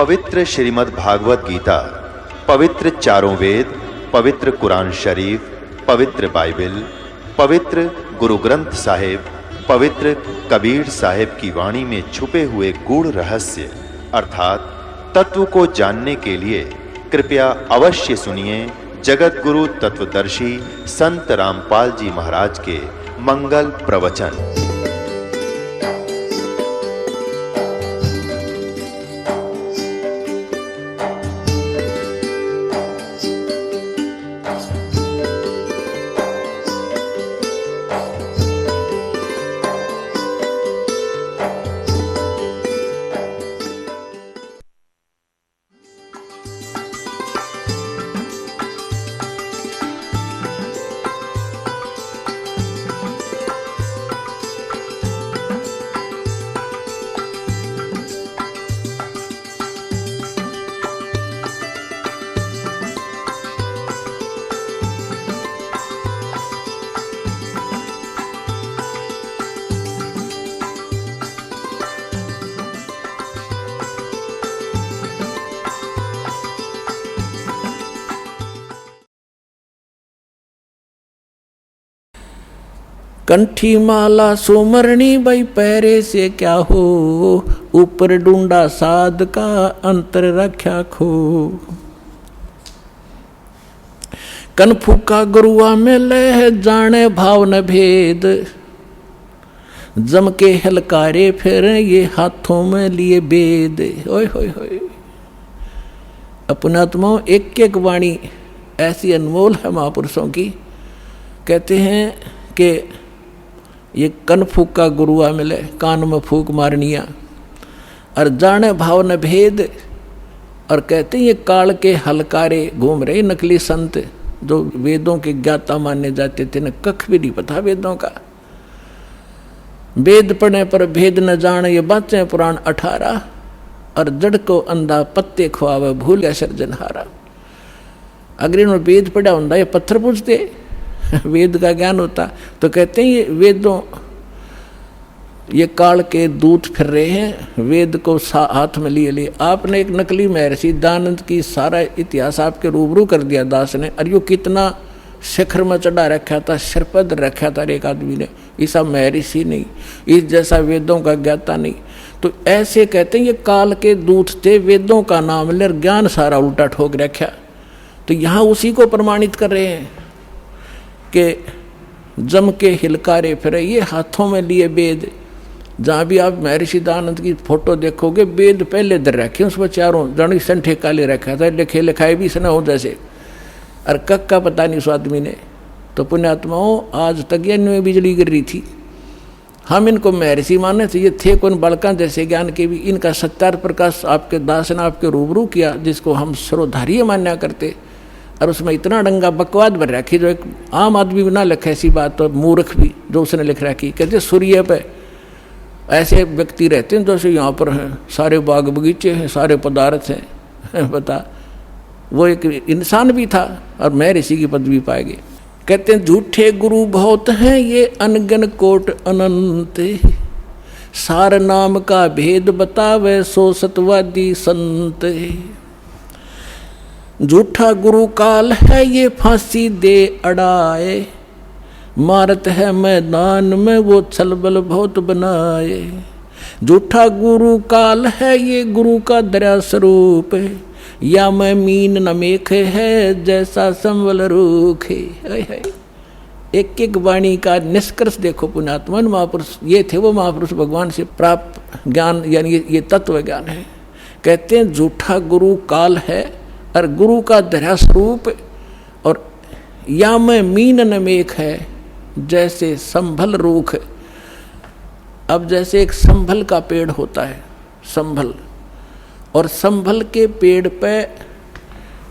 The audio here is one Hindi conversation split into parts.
पवित्र श्रीमद् भागवत गीता, पवित्र चारों वेद, पवित्र कुरान शरीफ, पवित्र बाइबल, पवित्र गुरु ग्रंथ साहिब, पवित्र कबीर साहिब की वाणी में छुपे हुए गूढ़ रहस्य अर्थात तत्व को जानने के लिए कृपया अवश्य सुनिए जगत गुरु तत्वदर्शी संत रामपाल जी महाराज के मंगल प्रवचन। कंठी माला सुमरणी बई पैरे से क्या हो, ऊपर डूंडा साध का अंतर रख्या खो। कन फूका गुरुआ में लह जाने भाव न भेद, जम के हलकारे फिर ये हाथों में लिए बेद। ओए होए होए, अपनात्माओं एक एक वाणी ऐसी अनमोल है महापुरुषों की। कहते हैं कि ये कन फूका गुरुआ मिले, कान में फूक मारनिया और जाने भाव न भेद। और कहते हैं ये काल के हलकारे घूम रहे नकली संत जो वेदों के ज्ञाता माने जाते थे, न कख भी नहीं पता वेदों का। वेद पढ़ने पर भेद न जाने ये बातें पुराण 18, और जड़ को अंधा पत्ते खुआवे भूल गया सर्जनहारा। अगर इन्होंने वेद पढ़ा होता ये पत्थर पूछते, वेद का ज्ञान होता। तो कहते हैं ये वेदों, ये काल के दूत फिर रहे हैं, वेद को हाथ में लिए लिए। आपने एक नकली महर्षि दयानंद की सारा इतिहास आपके रूबरू कर दिया दास ने, और यो कितना शिखर में चढ़ा रखा था, सिरपद रखा था एक आदमी ने। ऐसा महर्षि नहीं, इस जैसा वेदों का ज्ञाता नहीं। तो ऐसे कहते हैं ये काल के दूत थे, वेदों का नाम ले ज्ञान सारा उल्टा ठोक रखा। तो यहाँ उसी को प्रमाणित कर रहे हैं कि जम के हिलकारे फिरे ये हाथों में लिए वेद। जहाँ भी आप महर्षि दयानंद की फोटो देखोगे, वेद पहले दर रखे उस पर चारों जड़ी संठे काले रखा था, लिखे लिखाए भी सना हो जैसे, और कक का पता नहीं उस आदमी ने। तो पुण्यात्माओं आज तक ये में बिजली गिर रही थी। हम इनको महर्षि माने थे, ये थे कौन बालका जैसे ज्ञान के भी। इनका सत्यार प्रकाश आपके दास ने आपके रूबरू किया, जिसको हम सर्वधारीय मान्या करते। और उसमें इतना डंगा बकवाद भर रखी जो एक आम आदमी भी ना लिखे ऐसी बात, तो मूर्ख भी जो उसने लिख रखी। कहते सूर्य पे ऐसे व्यक्ति रहते हैं जैसे यहाँ पर हैं, सारे बाग बगीचे हैं, सारे पदार्थ हैं। बता, वो एक इंसान भी था और मैं ऋषि की पदवी पाएगी। कहते हैं झूठे गुरु बहुत हैं ये अनगन कोट अनंत, सार नाम का भेद बतावे सो सतवादी संत। झूठा गुरु काल है ये फांसी दे अड़ाए, मारत है मैदान में वो छलबल बहुत बनाए। झूठा गुरु काल है ये गुरु का दया स्वरूप, या मैं मीन न मेख है जैसा संवल रूख है। एक एक वाणी का निष्कर्ष देखो पुण्यात्मा। महापुरुष ये थे, वो महापुरुष भगवान से प्राप्त ज्ञान, यानी ये तत्व ज्ञान है। कहते हैं झूठा गुरु काल है और गुरु का दया स्वरूप, और या मैं मीन न मेख है जैसे संभल रूख। अब जैसे एक संभल का पेड़ होता है, संभल, और संभल के पेड़ पे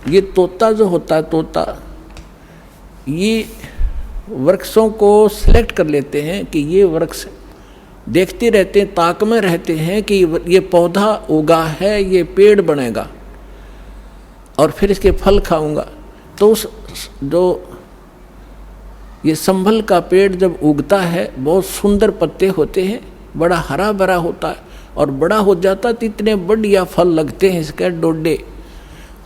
ये तोता जो होता है, तोता ये वृक्षों को सिलेक्ट कर लेते हैं कि ये वृक्ष देखते रहते हैं, ताक में रहते हैं कि ये पौधा उगा है, ये पेड़ बनेगा और फिर इसके फल खाऊंगा। तो उस जो ये संभल का पेड़ जब उगता है, बहुत सुंदर पत्ते होते हैं, बड़ा हरा भरा होता है, और बड़ा हो जाता तो इतने बढ़िया फल लगते हैं इसके डोडे,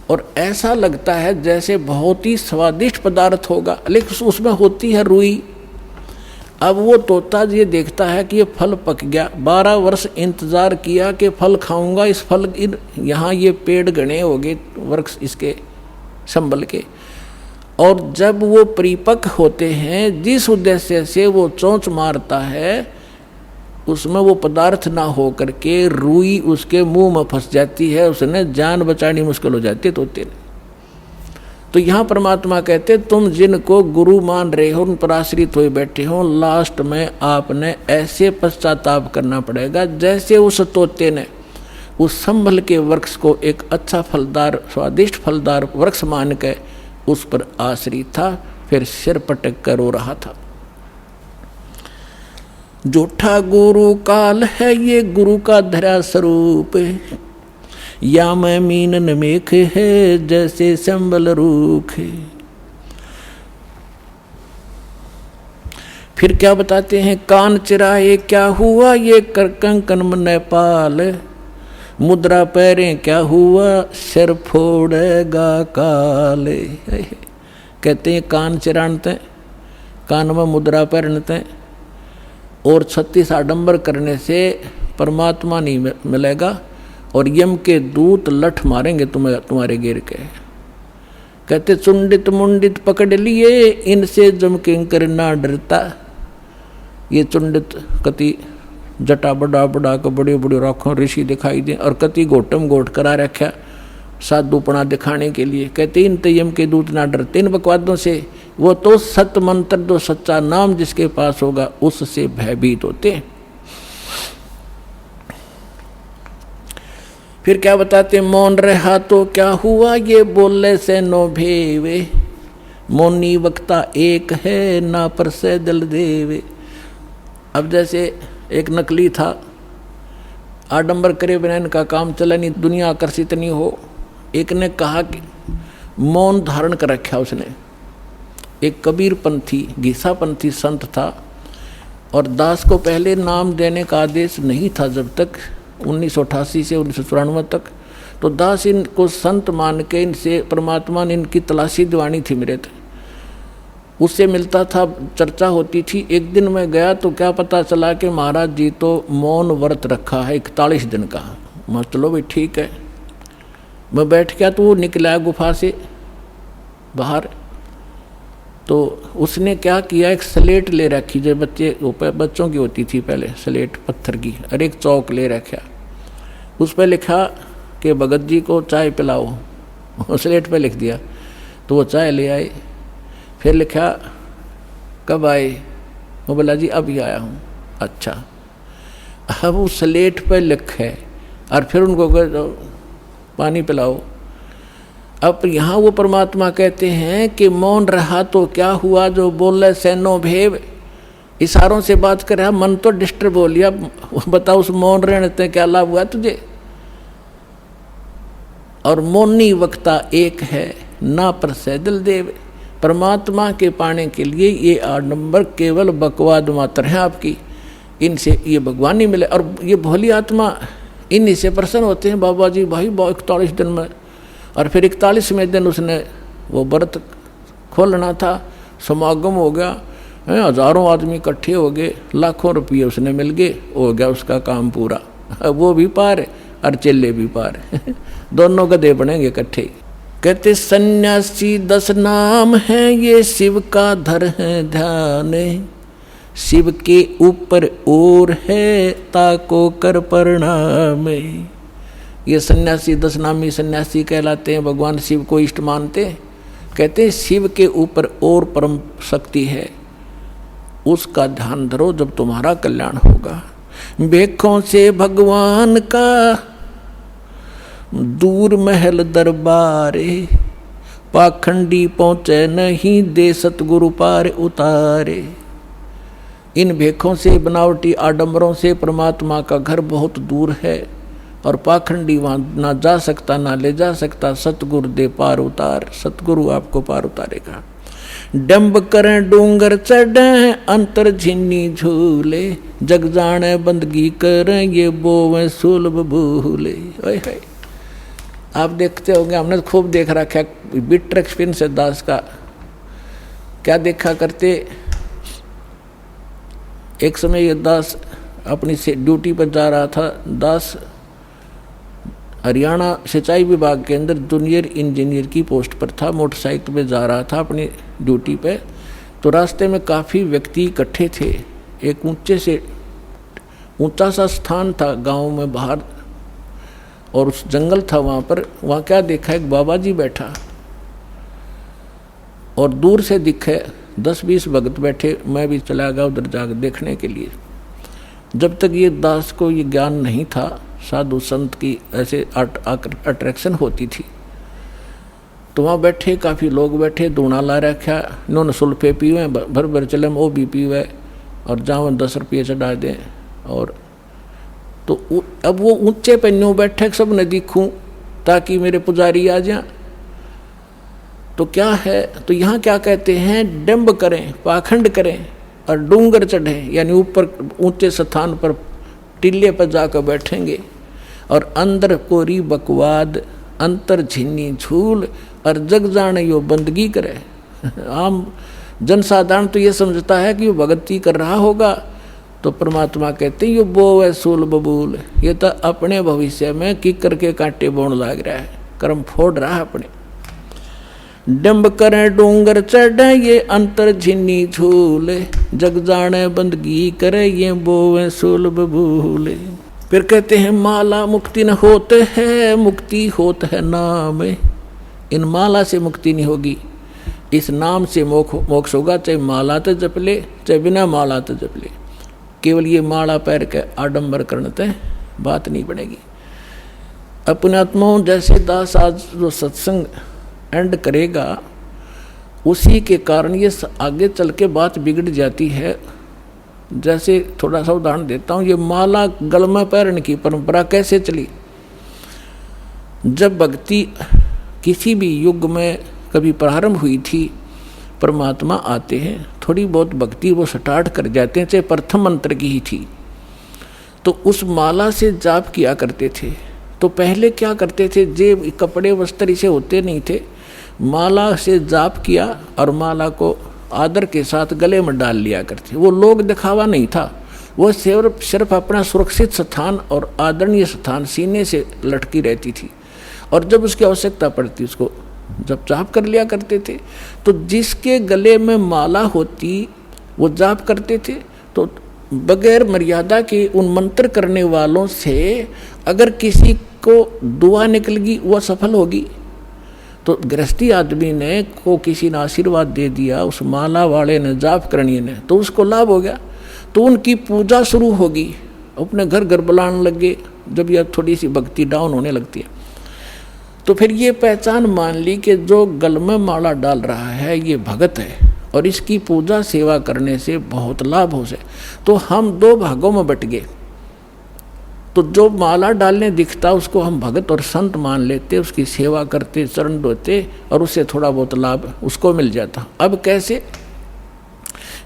और ऐसा लगता है जैसे बहुत ही स्वादिष्ट पदार्थ होगा, लेकिन उसमें होती है रुई। अब वो तोता ये देखता है कि ये फल पक गया, 12 वर्ष इंतजार किया कि फल खाऊंगा, इस फल यहाँ ये पेड़ घने हो गए वृक्ष इसके संभल के, और जब वो परिपक्व होते हैं जिस उद्देश्य से वो चोंच मारता है उसमें वो पदार्थ ना हो करके रुई उसके मुंह में फंस जाती है, उसने जान बचानी मुश्किल हो जाती है तोते ने। तो यहाँ परमात्मा कहते तुम जिनको गुरु मान रहे हो, उन पर आश्रित हुए बैठे हो, लास्ट में आपने ऐसे पश्चाताप करना पड़ेगा जैसे उस तोते ने उस संभल के वृक्ष को एक अच्छा फलदार स्वादिष्ट फलदार वृक्ष मान के उस पर आश्रित था, फिर सिर पटक कर रो रहा था। झूठा गुरु काल है ये गुरु का धरा स्वरूप, या मैं मीनन मेख है जैसे संबल रूख। फिर क्या बताते हैं, कान चिराए क्या हुआ ये कर कंकन मन पाल, मुद्रा पैरें क्या हुआ सिर फोड़ेगा काल। कहते हैं कान चिरानते, कान में मुद्रा पहनते और 36 आडंबर करने से परमात्मा नहीं मिलेगा, और यम के दूत लठ मारेंगे तुम्हारे गिर के। कहते चुंडित मुंडित पकड़ लिए इनसे जम किंकर ना डरता। ये चुंडित कति जटा बड़ा बड़ा को बड़े बड़े राखों ऋषि दिखाई दे, और कति गोटम गोट करा रखा साधुपना दिखाने के लिए। कहते इन यम के दूत ना डरते इन बकवादों से, वो तो सत मंत्र जो सच्चा नाम जिसके पास होगा उससे भयभीत होते। फिर क्या बताते, मौन रहा तो क्या हुआ ये बोले से नो भेवे, मौनी वक्ता एक है ना पर से दिल देवे। अब जैसे एक नकली था, आडंबर करे बिना इनका काम चला नहीं, दुनिया आकर्षित नहीं हो। एक ने कहा कि मौन धारण कर रखा उसने, एक कबीर पंथी घिसा पंथी संत था, और दास को पहले नाम देने का आदेश नहीं था जब तक 1988 से 1994 तक। तो दास इनको संत मान के इनसे परमात्मा ने इनकी तलाशी दिवानी थी मेरे थे, उससे मिलता था, चर्चा होती थी। एक दिन मैं गया तो क्या पता चला कि महाराज जी तो मौन व्रत रखा है 41 दिन का। मैं चलो भाई ठीक है, मैं बैठ गया तो वो निकला गुफा से बाहर। तो उसने क्या किया, एक स्लेट ले रखी जो बच्चों की होती थी पहले, स्लेट पत्थर की, और एक चौक ले रखा, उस पर लिखा कि भगत जी को चाय पिलाओ। स्लेट पे लिख दिया, तो वो चाय ले आए। फिर लिखा कब आए, वो बोला जी अभी आया हूँ। अच्छा, अब वो स्लेट पे लिखे और फिर उनको पानी पिलाओ। अब यहाँ वो परमात्मा कहते हैं कि मौन रहा तो क्या हुआ जो बोले से नो भेव, इशारों से बात कर रहा, मन तो डिस्टर्ब हो लिया। बताओ उस मौन रहने से क्या लाभ हुआ तुझे। और मौनी वक्ता एक है ना पर से दिल देव, परमात्मा के पाने के लिए ये आडंबर केवल बकवाद मात्र है आपकी, इनसे ये भगवान ही मिले। और ये भोली आत्मा इन्हीं से प्रसन्न होते हैं। बाबा जी भाई 41 दिन में, और फिर 41वें दिन उसने वो व्रत खोलना था, समागम हो गया, हजारों आदमी इकट्ठे हो गए, लाखों रुपये उसने मिल गए, हो गया उसका काम पूरा। वो भी पार और चेले भी पार दोनों गधे बनेंगे इकट्ठे। कहते सन्यासी 10 नाम है ये शिव का धर है ध्यान, शिव के ऊपर और है ताको कर प्रणाम। ये सन्यासी 10 नामी सन्यासी कहलाते हैं, भगवान शिव को इष्ट मानते हैं। कहते हैं शिव के ऊपर और परम शक्ति है, उसका ध्यान धरो जब तुम्हारा कल्याण होगा। भेखों से भगवान का दूर महल दरबारे, पाखंडी पहुँचे नहीं दे सतगुरु पार उतारे। इन भेखों से बनावटी आडंबरों से परमात्मा का घर बहुत दूर है, और पाखंडी वहाँ ना जा सकता ना ले जा सकता। सतगुरु दे पार उतार, सतगुरु आपको पार उतारेगा। डंब करें डूंगर चढ़े अंतर झिन्नी झूले, जग जाने बंदगी करें ये बोवें सुलभ भूले। आप देखते होंगे, हमने तो खूब देख रखा है, बिटर एक्सपीरियंस है दास का। क्या देखा करते, एक समय ये दास अपनी से ड्यूटी पर जा रहा था। दास हरियाणा सिंचाई विभाग के अंदर जूनियर इंजीनियर की पोस्ट पर था, मोटरसाइकिल पे जा रहा था अपनी ड्यूटी पे। तो रास्ते में काफ़ी व्यक्ति इकट्ठे थे। एक ऊंचा सा स्थान था गांव में बाहर, और उस जंगल था वहाँ पर। वहाँ क्या देखा, एक बाबा जी बैठा और दूर से दिखे 10-20 भगत बैठे। मैं भी चला गया उधर जाकर देखने के लिए। जब तक ये दास को ये ज्ञान नहीं था साधु संत की ऐसे अट्रैक्शन होती थी, तो वहाँ बैठे काफ़ी लोग बैठे, दूना ला रखा, इन्होंने सुल्फे पीवे, भर भर चले वो भी पीवे, और जहाँ 10 रुपये चढ़ा दें। और तो अब वो ऊंचे पे न्यू बैठे, सब न दिखूँ ताकि मेरे पुजारी आ जाए। तो क्या है, तो यहाँ क्या कहते हैं, डंब करें, पाखंड करें और डूंगर चढ़े, यानी ऊपर ऊंचे स्थान पर टिल्ले पर जाकर बैठेंगे, और अंदर कोरी बकवाद अंतर झिन्नी झूल, और जग जाने यो बंदगी करे। आम जनसाधारण तो ये समझता है कि वो भगती कर रहा होगा, तो परमात्मा कहते हैं यो बो है सूल बबूल, ये तो अपने भविष्य में किकर के कांटे बोन लाग रहा है, कर्म फोड़ रहा है अपने। डंब करें डूंगर चढ़े ये अंतर झिन्नी झूले, जग जाने बंदगी करे ये बोवे सूल बबूले। फिर कहते हैं माला मुक्ति न होते है, मुक्ति होत है नाम। इन माला से मुक्ति नहीं होगी, इस नाम से मोक्ष होगा। चाहे माला तो जप ले, चाहे बिना माला तो जप ले। केवल ये माला पैर के आडंबर करने ते बात नहीं बनेगी। अपने आत्माओं जैसे दास आज जो सत्संग एंड करेगा, उसी के कारण ये आगे चल के बात बिगड़ जाती है। जैसे थोड़ा सा उदाहरण देता हूँ, ये माला गल में पहनने की परंपरा कैसे चली। जब भक्ति किसी भी युग में कभी प्रारंभ हुई थी, परमात्मा आते हैं, थोड़ी बहुत भक्ति वो स्टार्ट कर जाते हैं, चाहे प्रथम मंत्र की ही थी, तो उस माला से जाप किया करते थे। तो पहले क्या करते थे, जेब कपड़े वस्त्र इसे होते नहीं थे, माला से जाप किया और माला को आदर के साथ गले में डाल लिया करते। वो लोग दिखावा नहीं था, वो सिर्फ अपना सुरक्षित स्थान और आदरणीय स्थान सीने से लटकी रहती थी, और जब उसकी आवश्यकता पड़ती उसको जब जाप कर लिया करते थे। तो जिसके गले में माला होती वो जाप करते थे। तो बगैर मर्यादा के उन मंत्र करने वालों से अगर किसी को दुआ निकल गई वो सफल होगी। तो गृहस्थी आदमी ने को किसी ने आशीर्वाद दे दिया, उस माला वाले ने जाप करनी ने, तो उसको लाभ हो गया। तो उनकी पूजा शुरू होगी, अपने घर घर बुलाने लगे। जब यह थोड़ी सी भक्ति डाउन होने लगती है, तो फिर ये पहचान मान ली कि जो गल में माला डाल रहा है ये भगत है, और इसकी पूजा सेवा करने से बहुत लाभ हो जाए। तो हम दो भागों में बट गए। तो जो माला डालने दिखता उसको हम भगत और संत मान लेते, उसकी सेवा करते, चरण धोते, और उससे थोड़ा बहुत लाभ उसको मिल जाता। अब कैसे,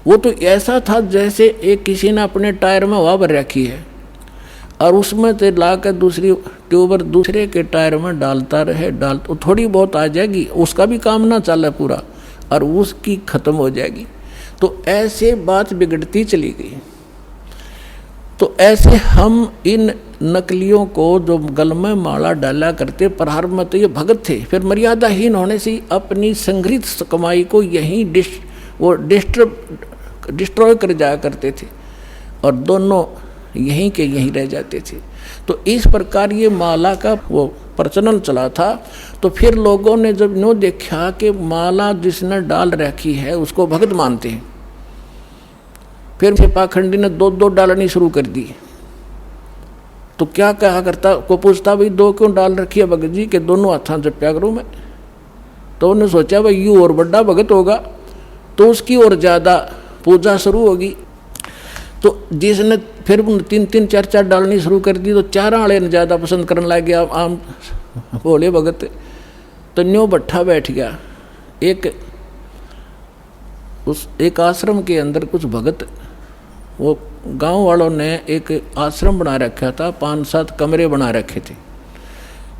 वो तो ऐसा था जैसे एक किसी ने अपने टायर में हवा भर रखी है और उसमें से ला कर दूसरी ट्यूबर दूसरे के टायर में डालता रहे, तो थोड़ी बहुत आ जाएगी, उसका भी काम ना चले पूरा, और उसकी खत्म हो जाएगी। तो ऐसे बात बिगड़ती चली गई। तो ऐसे हम इन नकलियों को जो गल में माला डाला करते, प्रारंभ में तो ये भगत थे, फिर मर्यादाहीन होने से अपनी संग्रहित कमाई को यहीं डिस्ट्रॉय कर जाया करते थे, और दोनों यहीं के यहीं रह जाते थे। तो इस प्रकार ये माला का वो प्रचलन चला था। तो फिर लोगों ने जब नो देखा कि माला जिसने डाल रखी है उसको भगत मानते हैं, फिर से पाखंडी ने दो डालनी शुरू कर दी। तो क्या कहा करता, को पूछता भाई दो क्यों डाल रखी है भगत जी के, दोनों हाथों जप्या करूँ मैं। तो उन्होंने सोचा भाई यू और बड़ा भगत होगा तो उसकी और ज़्यादा पूजा शुरू होगी। तो जिसने फिर 3-3 4-4 डालनी शुरू कर दी, तो 4 वाले ने ज़्यादा पसंद करने लग गया आम भोले भगत। तो न्यू भट्ठा बैठ गया। एक उस एक आश्रम के अंदर कुछ भगत, वो गांव वालों ने एक आश्रम बना रखा था, 5-7 कमरे बना रखे थे।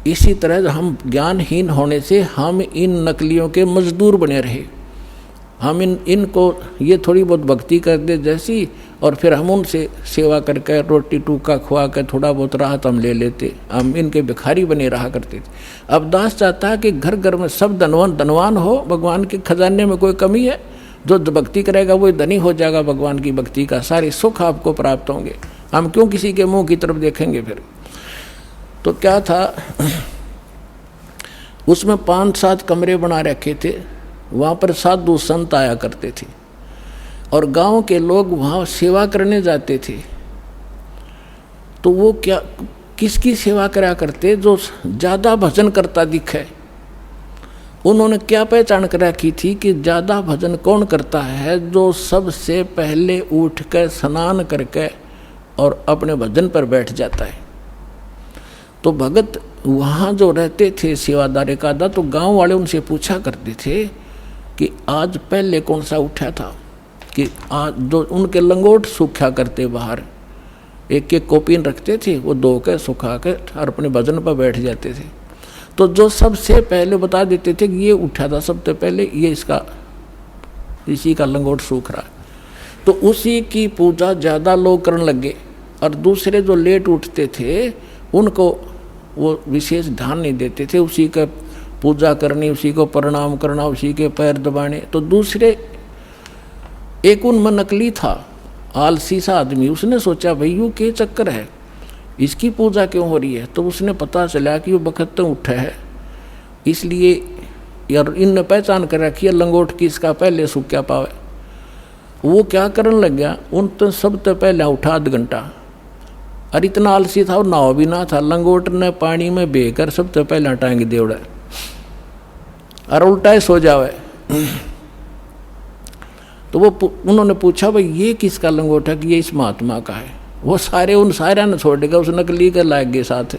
इसी तरह हम ज्ञानहीन होने से हम इन नकलियों के मजदूर बने रहे। हम इनको ये थोड़ी बहुत भक्ति कर दे जैसी, और फिर हम उनसे सेवा करके रोटी टूका खुआ कर थोड़ा बहुत राहत हम ले लेते, हम इनके भिखारी बने रहा करते थे। अब दास चाहता है कि घर घर में सब धनवान हो, भगवान के खजाने में कोई कमी है? जो भक्ति करेगा वो धनी हो जाएगा, भगवान की भक्ति का सारे सुख आपको प्राप्त होंगे। हम क्यों किसी के मुंह की तरफ देखेंगे फिर? तो क्या था, उसमें 5-7 कमरे बना रखे थे। वहाँ पर साधु संत आया करते थे और गांव के लोग वहाँ सेवा करने जाते थे। तो वो क्या, किसकी सेवा करा करते? जो ज़्यादा भजन करता दिखे। उन्होंने क्या पहचान कर रखी थी कि ज़्यादा भजन कौन करता है? जो सबसे पहले उठ कर स्नान करके और अपने भजन पर बैठ जाता है। तो भगत वहाँ जो रहते थे सेवादारी का दा, तो गांव वाले उनसे पूछा करते थे कि आज पहले कौन सा उठा था, कि आज जो उनके लंगोट सूखा करते बाहर, एक एक कॉपिन रखते थे, वो धो के सुखा के और अपने भजन पर बैठ जाते थे। तो जो सबसे पहले बता देते थे कि ये उठा था सबसे पहले, ये इसी का लंगोट सूख रहा, तो उसी की पूजा ज़्यादा लोग करने लगे। और दूसरे जो लेट उठते थे उनको वो विशेष ध्यान नहीं देते थे, उसी का पूजा करनी, उसी को प्रणाम करना, उसी के पैर दबाने। तो दूसरे एक उनमें नकली था, आलसी सा आदमी, उसने सोचा भाई यूँ क्या चक्कर है, इसकी पूजा क्यों हो रही है? तो उसने पता चला कि वो बखत उठा है, इसलिए यार इनने पहचान कर रखी है लंगोट की, इसका पहले सूख क्या पावे। वो क्या करने लग गया, उन तो सबसे पहले उठा 1 घंटा, और इतना आलसी था और नाव भी ना था, लंगोट ने पानी में बेकर सबसे पहले टांग देवड़ा और उल्टा ही सो जावे। तो वो उन्होंने पूछा भाई ये किसका लंगोट है? कि ये इस महात्मा का है। वो सारे उन सारे ने छोड़ देगा, उस नकली के लाग गए साथ,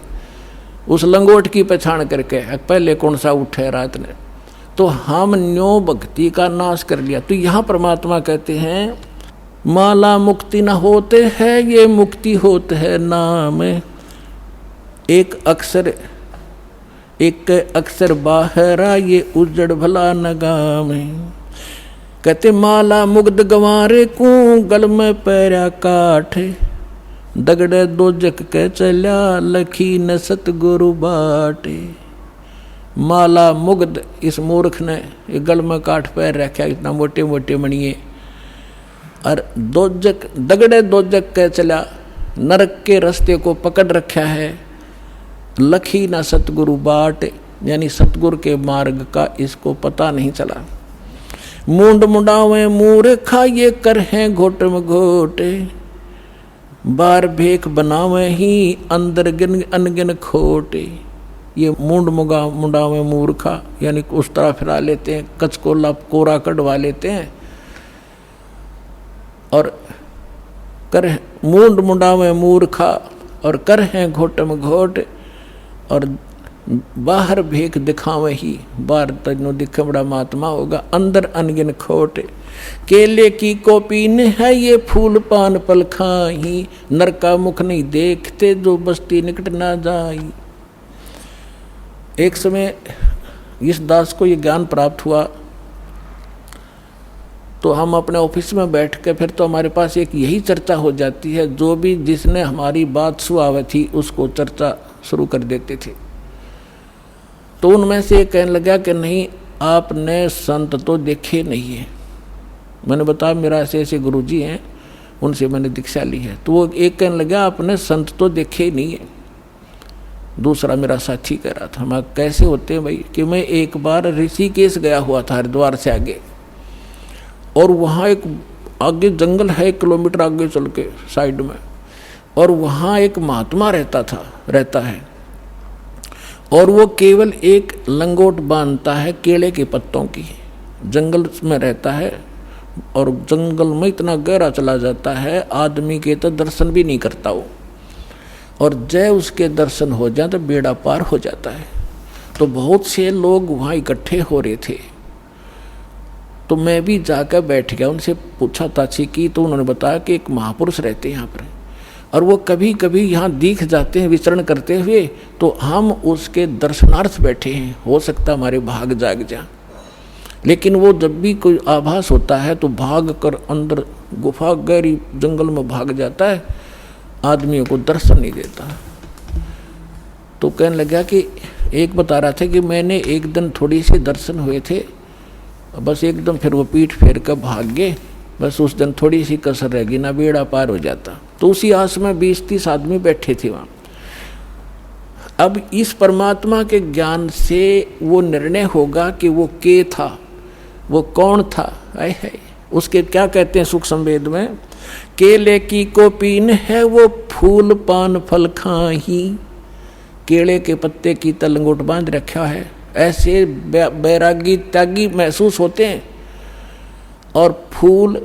उस लंगोट की पहचान करके पहले कौन सा उठे रात ने। तो हम न्यो भक्ति का नाश कर लिया। तो यहाँ परमात्मा कहते हैं माला मुक्ति न होते है, ये मुक्ति होते है नाम। एक अक्षर बाहरा, ये उजड़ भला नगाम। कहते माला मुग्ध गंवारे को, गल में पैरा काठ। दगड़े दो जग के चल्या, लखी न सतगुरु बाटे। माला मुग्ध, इस मूर्ख ने गल में काठ पैर रखा, इतना मोटे मोटे मणिए। और दगड़े दो जग के चला, नरक के रास्ते को पकड़ रखा है। लखी न सतगुरु बाट, यानी सतगुरु के मार्ग का इसको पता नहीं चला। मूंड मुंडावे मूर्खा, ये कर हैं घोट में घोटे। बार भेख बनावे ही, अंदर गिन अनगिन खोटे। ये मूंड मुंडावे मूर्खा, यानी उस तरह फिरा लेते हैं, कचकोला कोरा कटवा लेते हैं। और कर मूंड मुंडावे मूर्खा, और कर हैं घोट में घोट। और बाहर भेख दिखावे ही, बाहर तजनो दिखे बड़ा महात्मा होगा, अंदर अनगिन खोट। केले की कोपीन है, ये फूल पान पल खाही। नर का मुख नहीं देखते, जो बस्ती निकट ना जाई। एक समय इस दास को ये ज्ञान प्राप्त हुआ, तो हम अपने ऑफिस में बैठ के फिर तो हमारे पास एक यही चर्चा हो जाती है, जो भी जिसने हमारी बात सुनाई थी उसको चर्चा शुरू कर देते थे। तो उनमें से एक कहने लगा कि नहीं, आपने संत तो देखे नहीं है। मैंने बताया मेरा ऐसे ऐसे गुरुजी हैं, उनसे मैंने दीक्षा ली है। तो वो एक कहने लगा आपने संत तो देखे नहीं है। दूसरा मेरा साथी कह रहा था, मैं कैसे होते हैं भाई? कि मैं एक बार ऋषिकेश गया हुआ था, हरिद्वार से आगे, और वहाँ एक आगे जंगल है, 1 किलोमीटर आगे चल के साइड में, और वहाँ एक महात्मा रहता है, और वो केवल एक लंगोट बांधता है केले के पत्तों की। जंगल में रहता है, और जंगल में इतना गहरा चला जाता है, आदमी के तो दर्शन भी नहीं करता वो, और जय उसके दर्शन हो जाए तो बेड़ा पार हो जाता है। तो बहुत से लोग वहाँ इकट्ठे हो रहे थे। तो मैं भी जाकर बैठ गया, उनसे पूछा ताछी की, तो उन्होंने बताया कि एक महापुरुष रहते हैं यहाँ पर और वो कभी कभी यहाँ दिख जाते हैं विचरण करते हुए, तो हम उसके दर्शनार्थ बैठे हैं, हो सकता हमारे भाग जाग जाए। लेकिन वो जब भी कोई आभास होता है तो भाग कर अंदर गुफा गहरी जंगल में भाग जाता है, आदमियों को दर्शन नहीं देता। तो कहने लगा कि एक बता रहा था कि मैंने एक दिन थोड़ी सी दर्शन हुए थे, बस एकदम फिर वो पीठ फेर कर भाग गए, बस उस दिन थोड़ी सी कसर रह गई, ना बेड़ा पार हो जाता। तो उसी आस में 20-30 आदमी बैठे थे वहाँ। अब इस परमात्मा के ज्ञान से वो निर्णय होगा कि वो के था, वो कौन था। आए है उसके क्या कहते हैं सुख संवेद में, केले की को पीन है वो फूल पान फल खाही। केले के पत्ते की तलंगोट बांध रखा है, ऐसे बैरागी त्यागी महसूस होते हैं और फूल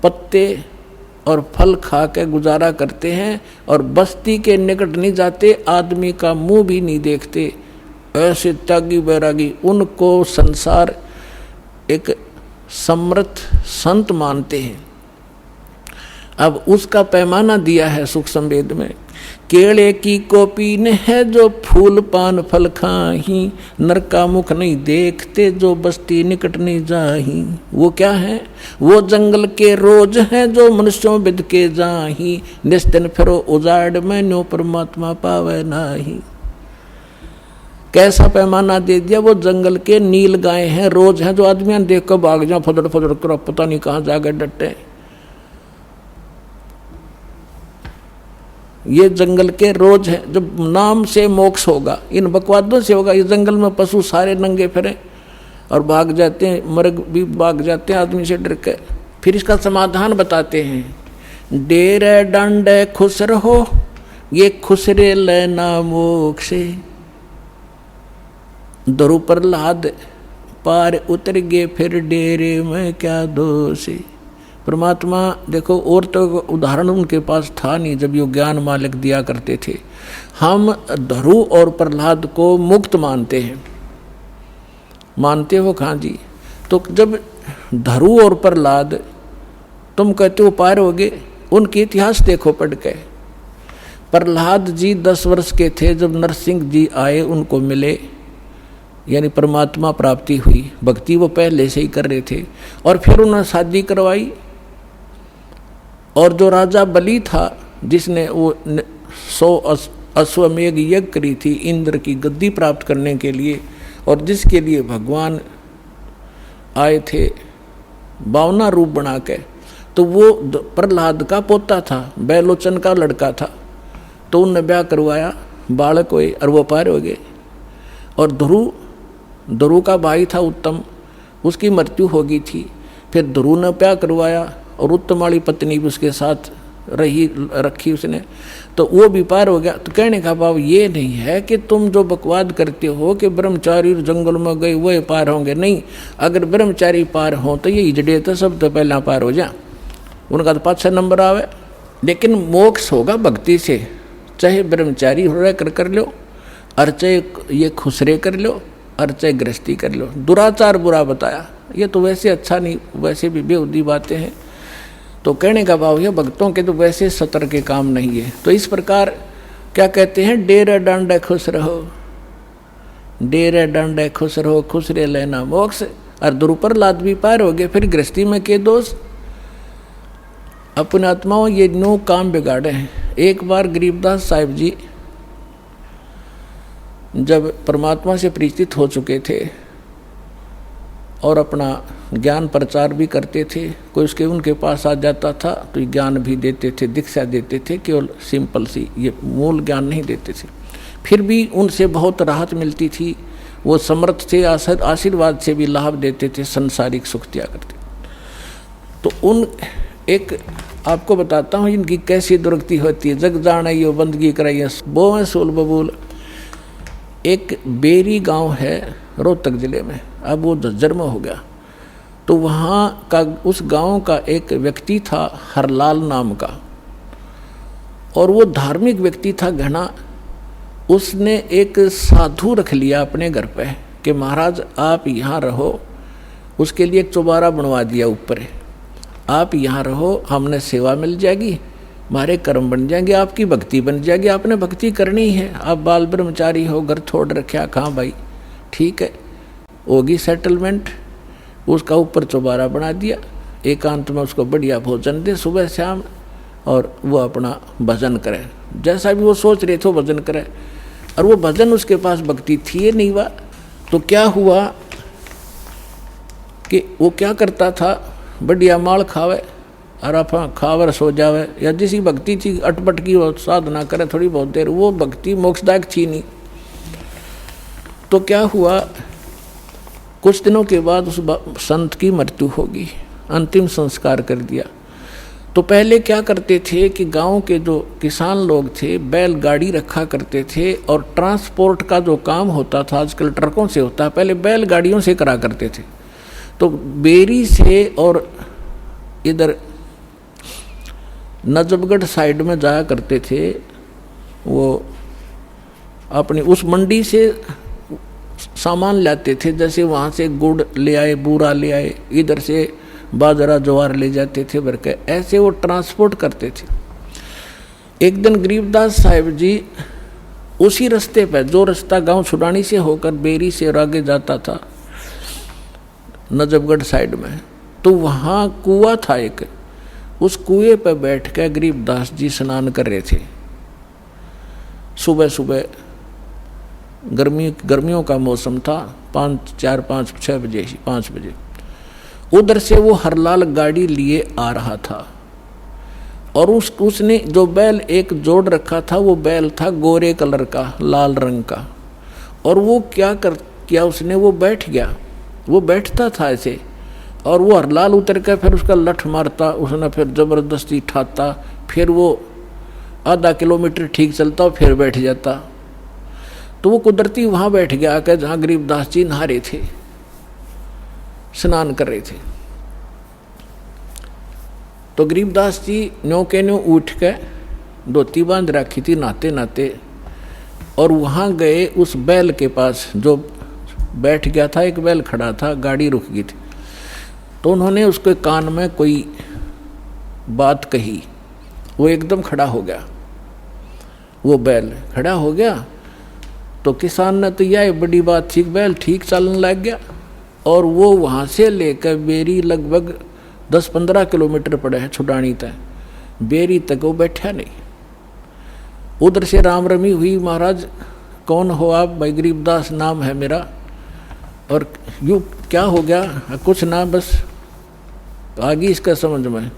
पत्ते और फल खा के गुजारा करते हैं और बस्ती के निकट नहीं जाते, आदमी का मुंह भी नहीं देखते। ऐसे त्यागी बैरागी, उनको संसार एक समर्थ संत मानते हैं। अब उसका पैमाना दिया है सुख संवेद में, केले की कोपीन है जो फूल पान फल खाही, नर का मुख नहीं देखते जो बस्ती निकट नहीं जाही। वो क्या है, वो जंगल के रोज हैं जो मनुष्यों बिद के जाही, निस्तिन फिरो उजाड़ में न्यो परमात्मा पावे नाही। कैसा पैमाना दे दिया, वो जंगल के नील गाय हैं, रोज हैं जो आदमी देख कर भाग जाओ, फदड़ फदड़ कर पता नहीं कहाँ जाकर डटे। ये जंगल के रोज हैं, जब नाम से मोक्ष होगा, इन बकवादों से होगा। ये जंगल में पशु सारे नंगे फिरे और भाग जाते हैं, मर्ग भी भाग जाते हैं आदमी से डर के। फिर इसका समाधान बताते हैं, डेरे डंडे खुश रहो ये खुसरे लेना मोक्ष, दरु प्रहलाद पार उतर गए फिर डेरे में क्या दोष। परमात्मा देखो, और तो उदाहरण उनके पास था नहीं जब ये ज्ञान मालिक दिया करते थे। हम धरु और प्रहलाद को मुक्त मानते हैं, मानते हो खां जी। तो जब धरु और प्रहलाद तुम कहते हो पार हो गए, उनके इतिहास देखो पढ़ के। प्रहलाद जी 10 वर्ष के थे जब नरसिंह जी आए, उनको मिले, यानी परमात्मा प्राप्ति हुई। भक्ति वो पहले से ही कर रहे थे और फिर उन्होंने शादी करवाई। और जो राजा बलि था जिसने वो 100 अश्वमेघ यज्ञ करी थी इंद्र की गद्दी प्राप्त करने के लिए, और जिसके लिए भगवान आए थे 52 रूप बना के, तो वो प्रहलाद का पोता था, बैलोचन का लड़का था। तो उनने ब्याह करवाया, बालक हुए और वो पार हो गए। और ध्रुव का भाई था उत्तम, उसकी मृत्यु हो गई थी। फिर ध्रुव ने ब्याह करवाया और उत्तम वाली पत्नी भी उसके साथ रखी उसने, तो वो भी पार हो गया। तो कहने का भाव ये नहीं है कि तुम जो बकवाद करते हो कि ब्रह्मचारी जंगल में गए वह पार होंगे, नहीं। अगर ब्रह्मचारी पार हो तो ये हिजड़े तो सब तो पहला पार हो जा, उनका तो 5-6 नंबर आवे। लेकिन मोक्ष होगा भक्ति से, चाहे ब्रह्मचारी हो कर लो, और चाहे ये खुसरे कर लो, और चाहे गृहस्थी कर लो। दुराचार बुरा बताया, ये तो वैसे अच्छा नहीं, वैसे भी बेहुदी बातें हैं। तो कहने का भाव है भक्तों के तो वैसे सतर के काम नहीं है। तो इस प्रकार क्या कहते हैं, डेरे डांडे खुश रहो, डेरे डांडे खुश रहो खुसरे लेना मोक्ष। और ध्रुव प्रहलाद भी पार हो गए, फिर गृहस्थी में के दोष। अपने आत्माओं ये नो काम बिगाड़े हैं। एक बार गरीबदास साहिब जी जब परमात्मा से परिचित हो चुके थे और अपना ज्ञान प्रचार भी करते थे, कोई उसके उनके पास आ जाता था तो ज्ञान भी देते थे, दीक्षा देते थे, केवल सिंपल सी, ये मूल ज्ञान नहीं देते थे। फिर भी उनसे बहुत राहत मिलती थी, वो समर्थ थे, आशीर्वाद से भी लाभ देते थे, संसारिक सुख दिया करते। तो उन एक आपको बताता हूँ इनकी कैसी दुर्गति होती है। जग जान यो बंदगी कराइए बो सोल बबूल। एक बेरी गांव है रोहतक जिले में, अब वो झज्जर में हो गया। तो वहाँ का उस गांव का एक व्यक्ति था हरलाल नाम का, और वो धार्मिक व्यक्ति था घना। उसने एक साधु रख लिया अपने घर पे कि महाराज आप यहाँ रहो उसके लिए एक चौबारा बनवा दिया ऊपर, आप यहाँ रहो, हमने सेवा मिल जाएगी, हमारे कर्म बन जाएंगे, आपकी भक्ति बन जाएगी, आपने भक्ति करनी है, आप बाल ब्रह्मचारी हो, घर छोड़ रखा, कहाँ भाई, ठीक है, होगी सेटलमेंट। उसका ऊपर चौबारा बना दिया, एकांत में उसको बढ़िया भोजन दे सुबह शाम, और वो अपना भजन करे, जैसा भी वो सोच रहे थे वो भजन करे। और वो भजन उसके पास भक्ति थी ये नहीं हुआ, तो क्या हुआ कि वो क्या करता था, बढ़िया माल खावे और आप खावर सो जावे, या जिसी भक्ति थी अटपट की वो साधना करे थोड़ी बहुत देर, वो भक्ति मोक्षदायक थी नहीं। तो क्या हुआ, कुछ दिनों के बाद उस संत की मृत्यु होगी, अंतिम संस्कार कर दिया। तो पहले क्या करते थे कि गांव के जो किसान लोग थे बैलगाड़ी रखा करते थे, और ट्रांसपोर्ट का जो काम होता था आजकल ट्रकों से होता है, पहले बैलगाड़ियों से करा करते थे। तो बेरी से और इधर नजफगढ़ साइड में जाया करते थे, वो अपनी उस मंडी से सामान लाते थे, जैसे वहाँ से गुड़ ले आए, बूरा ले आए, इधर से बाजरा ज्वार ले जाते थे भर के, ऐसे वो ट्रांसपोर्ट करते थे। एक दिन गरीबदास साहिब जी उसी रास्ते पर, जो रास्ता गांव छुड़ानी से होकर बेरी से और आगे जाता था नजफगढ़ साइड में, तो वहाँ कुआं था एक, उस कुएं पर बैठ कर गरीबदास जी स्नान कर रहे थे। सुबह सुबह गर्मियों का मौसम था, 5 बजे उधर से वो हरलाल गाड़ी लिए आ रहा था, और उसने जो बैल एक जोड़ रखा था, वो बैल था गोरे कलर का, लाल रंग का, और वो क्या उसने, वो बैठ गया, वो बैठता था ऐसे, और वो हरलाल उतर कर फिर उसका लठ मारता, उसने फिर ज़बरदस्ती ठाता, फिर वो आधा किलोमीटर ठीक चलता और फिर बैठ जाता। तो वो कुदरती वहाँ बैठ गया आकर जहाँ गरीबदास जी नहा रहे थे, स्नान कर रहे थे। तो गरीबदास जी न्यों के न्यों उठ के धोती बांध रखी थी नहाते नहाते, और वहाँ गए उस बैल के पास जो बैठ गया था, एक बैल खड़ा था, गाड़ी रुक गई थी। तो उन्होंने उसके कान में कोई बात कही, वो एकदम खड़ा हो गया, वो बैल खड़ा हो गया। तो किसान ने तो यह बड़ी बात थी, बैल ठीक चलने लग गया, और वो वहाँ से लेकर बेरी लगभग 10-15 किलोमीटर पड़े हैं छुड़ानी तक, बेरी तक वो बैठा नहीं। उधर से राम रमी हुई, महाराज कौन हो आप? भाई गरीबदास नाम है मेरा, और यूँ क्या हो गया? कुछ ना, बस आगे इसका समझ में।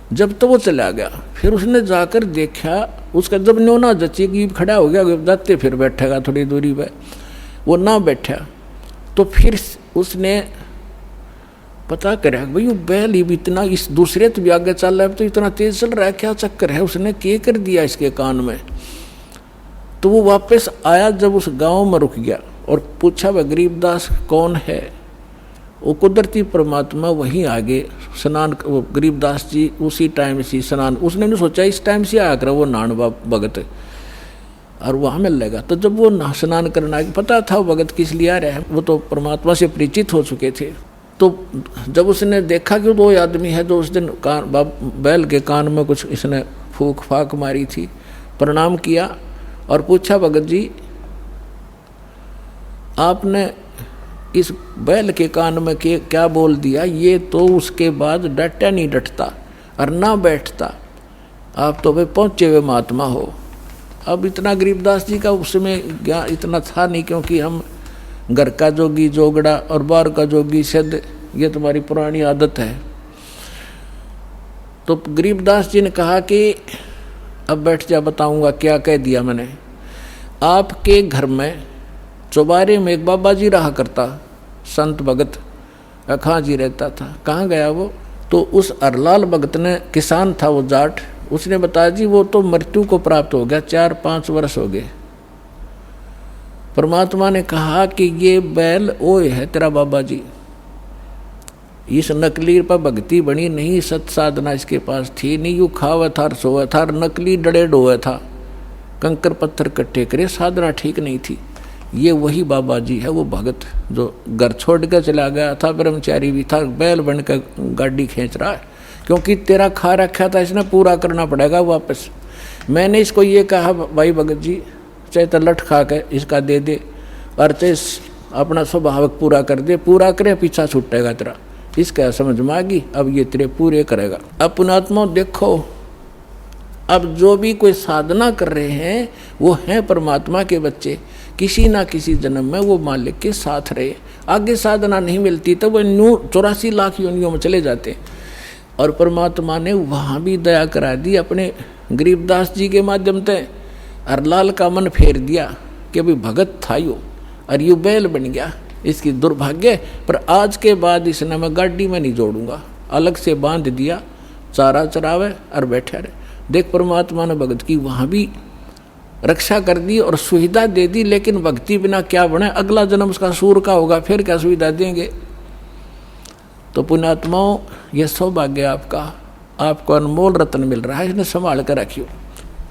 जब तो वो चला गया, फिर उसने जाकर देखा, उसका जब न्योना जची कि खड़ा हो गया, जाते फिर बैठेगा थोड़ी दूरी पे, वो ना बैठा। तो फिर उसने पता करा भाई वो बैल ही भी इतना, इस दूसरे तो भी आगे चल रहा है, तो इतना तेज चल रहा है, क्या चक्कर है? उसने क्या कर दिया इसके कान में। तो वो वापस आया, जब उस गांव में रुक गया और पूछा वह गरीबदास कौन है? वो कुदरती परमात्मा वहीं आगे स्नान, वो गरीबदास जी उसी टाइम से स्नान, उसने नहीं सोचा इस टाइम से आया कर वो नान भगत, और वहाँ मिल लेगा। तो जब वो स्नान करना, पता था वो भगत किस लिए आ रहा है, वो तो परमात्मा से परिचित हो चुके थे। तो जब उसने देखा कि वो आदमी है जो उस दिन बैल के कान में कुछ इसने फूक फाक मारी थी, प्रणाम किया और पूछा भगत जी आपने इस बैल के कान में क्या बोल दिया? ये तो उसके बाद डटा नहीं डटता और ना बैठता, आप तो भाई पहुँचे हुए महात्मा हो। अब इतना गरीबदास जी का उसमें ज्ञान इतना था नहीं, क्योंकि हम घर का जोगी जोगड़ा और बाहर का जोगी सिद्ध, ये तुम्हारी पुरानी आदत है। तो गरीबदास जी ने कहा कि अब बैठ जा, बताऊंगा क्या कह दिया मैंने। आपके घर में चौबारे में एक बाबा जी रहा करता, संत भगत अखा जी रहता था। कहाँ गया वो? तो उस अरलाल भगत ने, किसान था वो जाट, उसने बताया जी वो तो मृत्यु को प्राप्त हो गया, 4-5 वर्ष हो गए। परमात्मा ने कहा कि ये बैल ओए है तेरा बाबा जी, इस नकली पर भक्ति बनी नहीं, सत साधना इसके पास थी नहीं, यू खावा था सोया था, नकली डड़े डोया था, कंकर पत्थर कट्टे करे, साधना ठीक नहीं थी। ये वही बाबा जी है, वो भगत जो घर छोड़ कर चला गया था, ब्रह्मचारी भी था, बैल बनकर गाड़ी खींच रहा है, क्योंकि तेरा खा रखा था इसने, पूरा करना पड़ेगा वापस। मैंने इसको ये कहा, भाई भगत जी चाहे तो लठ खा के इसका दे दे और चाहे अपना स्वभाव पूरा कर दे, पूरा करे पीछा छूटेगा तेरा। इसका समझ में आ गई, अब ये तेरे पूरे करेगा। अब पुणात्मा देखो, अब जो भी कोई साधना कर रहे हैं वो हैं परमात्मा के बच्चे, किसी ना किसी जन्म में वो मालिक के साथ रहे। आगे साधना नहीं मिलती तो वो 84 लाख योनियों में चले जाते। और परमात्मा ने वहाँ भी दया करा दी अपने गरीबदास जी के माध्यम से, और लाल का मन फेर दिया कि भाई भगत था यो, और यू बैल बन गया। इसकी दुर्भाग्य, पर आज के बाद इसने मैं गाड़ी में नहीं जोड़ूंगा, अलग से बांध दिया, चारा चरावे और बैठे रहे। देख परमात्मा ने भगत की वहाँ भी रक्षा कर दी और सुविधा दे दी, लेकिन भक्ति बिना क्या बने, अगला जन्म उसका सूर का होगा, फिर क्या सुविधा देंगे। तो पुण्यात्माओं, ये सौभाग्य आपका, आपको अनमोल रत्न मिल रहा है, इसने संभाल कर रखियो।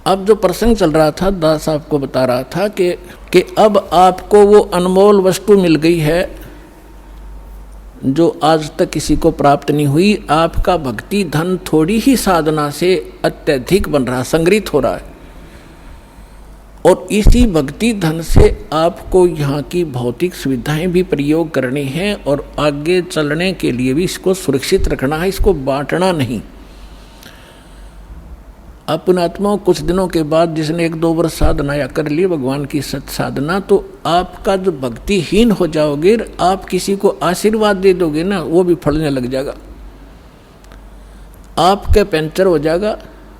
अब जो प्रसंग चल रहा था, दास आपको बता रहा था कि अब आपको वो अनमोल वस्तु मिल गई है जो आज तक किसी को प्राप्त नहीं हुई। आपका भक्ति धन थोड़ी ही साधना से अत्यधिक बन रहा, संग्रहित हो रहा है, और इसी भक्ति धन से आपको यहाँ की भौतिक सुविधाएं भी प्रयोग करनी है और आगे चलने के लिए भी इसको सुरक्षित रखना है, इसको बांटना नहीं। अपनात्माओं, कुछ दिनों के बाद जिसने 1-2 वर्ष साधना या कर ली भगवान की सत साधना, तो आपका जो भक्तिहीन हो जाओगे, आप किसी को आशीर्वाद दे दोगे ना, वो भी फलने लग जाएगा। आपके पंचर हो जाएगा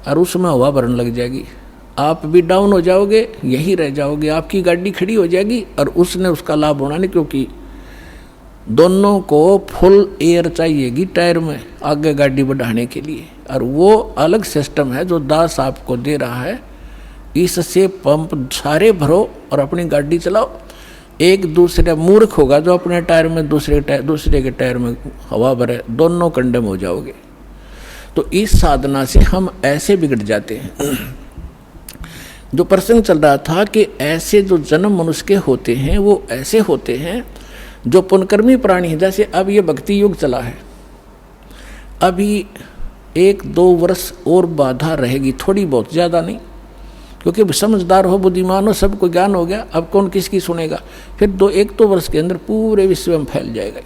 और उसमें हवा भरने लग जाएगी, आप भी डाउन हो जाओगे, यही रह जाओगे। आपकी गाड़ी खड़ी हो जाएगी और उसने उसका लाभ होना नहीं, क्योंकि दोनों को फुल एयर चाहिएगी टायर में आगे गाड़ी बढ़ाने के लिए, और वो अलग सिस्टम है जो दास आपको दे रहा है। इससे पंप सारे भरो और अपनी गाड़ी चलाओ। एक दूसरे मूर्ख होगा जो अपने टायर में दूसरे के टायर में हवा भरे, दोनों कंडम हो जाओगे। तो इस साधना से हम ऐसे बिगड़ जाते हैं। जो प्रसंग चल रहा था कि ऐसे जो जन्म मनुष्य के होते हैं वो ऐसे होते हैं जो पुनकर्मी प्राणी है। जैसे अब ये भक्ति युग चला है, अभी 1-2 वर्ष और बाधा रहेगी, थोड़ी बहुत, ज़्यादा नहीं, क्योंकि समझदार हो, बुद्धिमान हो, सबको ज्ञान हो गया, अब कौन किसकी सुनेगा। फिर 1-2 वर्ष के अंदर पूरे विश्व में फैल जाएगा,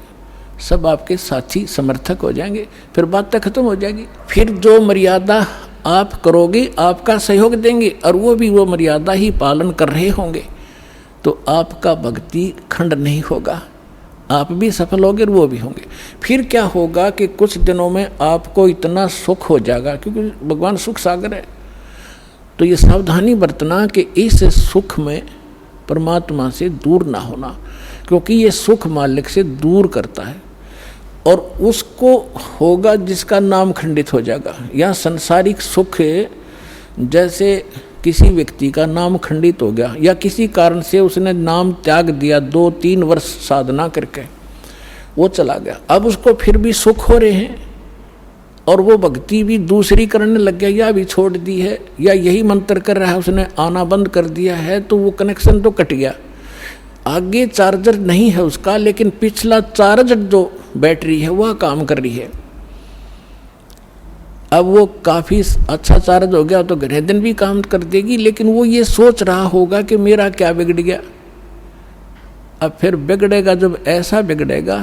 सब आपके साथी समर्थक हो जाएंगे, फिर बातें खत्म हो जाएगी। फिर जो मर्यादा आप करोगे आपका सहयोग देंगे और वो भी वो मर्यादा ही पालन कर रहे होंगे, तो आपका भक्ति खंड नहीं होगा, आप भी सफल होंगे और वो भी होंगे। फिर क्या होगा कि कुछ दिनों में आपको इतना सुख हो जाएगा, क्योंकि भगवान सुख सागर है। तो ये सावधानी बरतना कि इस सुख में परमात्मा से दूर ना होना, क्योंकि ये सुख मालिक से दूर करता है, और उसको होगा जिसका नाम खंडित हो जाएगा। या सांसारिक सुख, जैसे किसी व्यक्ति का नाम खंडित हो गया या किसी कारण से उसने नाम त्याग दिया, 2-3 वर्ष साधना करके वो चला गया, अब उसको फिर भी सुख हो रहे हैं और वो भक्ति भी दूसरी करने लग गया, या भी छोड़ दी है या यही मंत्र कर रहा है, उसने आना बंद कर दिया है, तो वो कनेक्शन तो कट गया। आगे चार्जर नहीं है उसका, लेकिन पिछला चार्जर जो बैटरी है वह काम कर रही है। अब वो काफ़ी अच्छा चार्ज हो गया तो घरे दिन भी काम कर देगी, लेकिन वो ये सोच रहा होगा कि मेरा क्या बिगड़ गया। अब फिर बिगड़ेगा, जब ऐसा बिगड़ेगा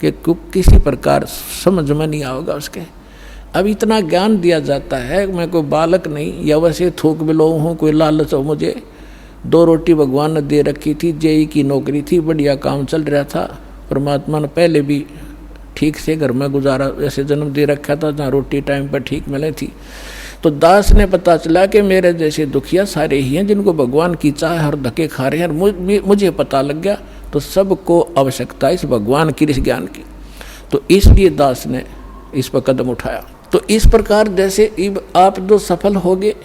कि किसी प्रकार समझ में नहीं आएगा उसके। अब इतना ज्ञान दिया जाता है, मैं कोई बालक नहीं या वैसे थूक बिलो हूँ, कोई लालच हो मुझे। 2 रोटी भगवान ने दे रखी थी, जेई की नौकरी थी, बढ़िया काम चल रहा था, परमात्मा ने पहले भी ठीक से घर में गुजारा ऐसे जन्म दे रखा था जहाँ रोटी टाइम पर ठीक मिले थी। तो दास ने पता चला कि मेरे जैसे दुखिया सारे ही हैं जिनको भगवान की चाह और धक्के खा रहे हैं। मुझे पता लग गया, तो सबको आवश्यकता इस भगवान की, इस ज्ञान की। तो इसलिए दास ने इस पर कदम उठाया। तो इस प्रकार जैसे आप जो सफल होगे।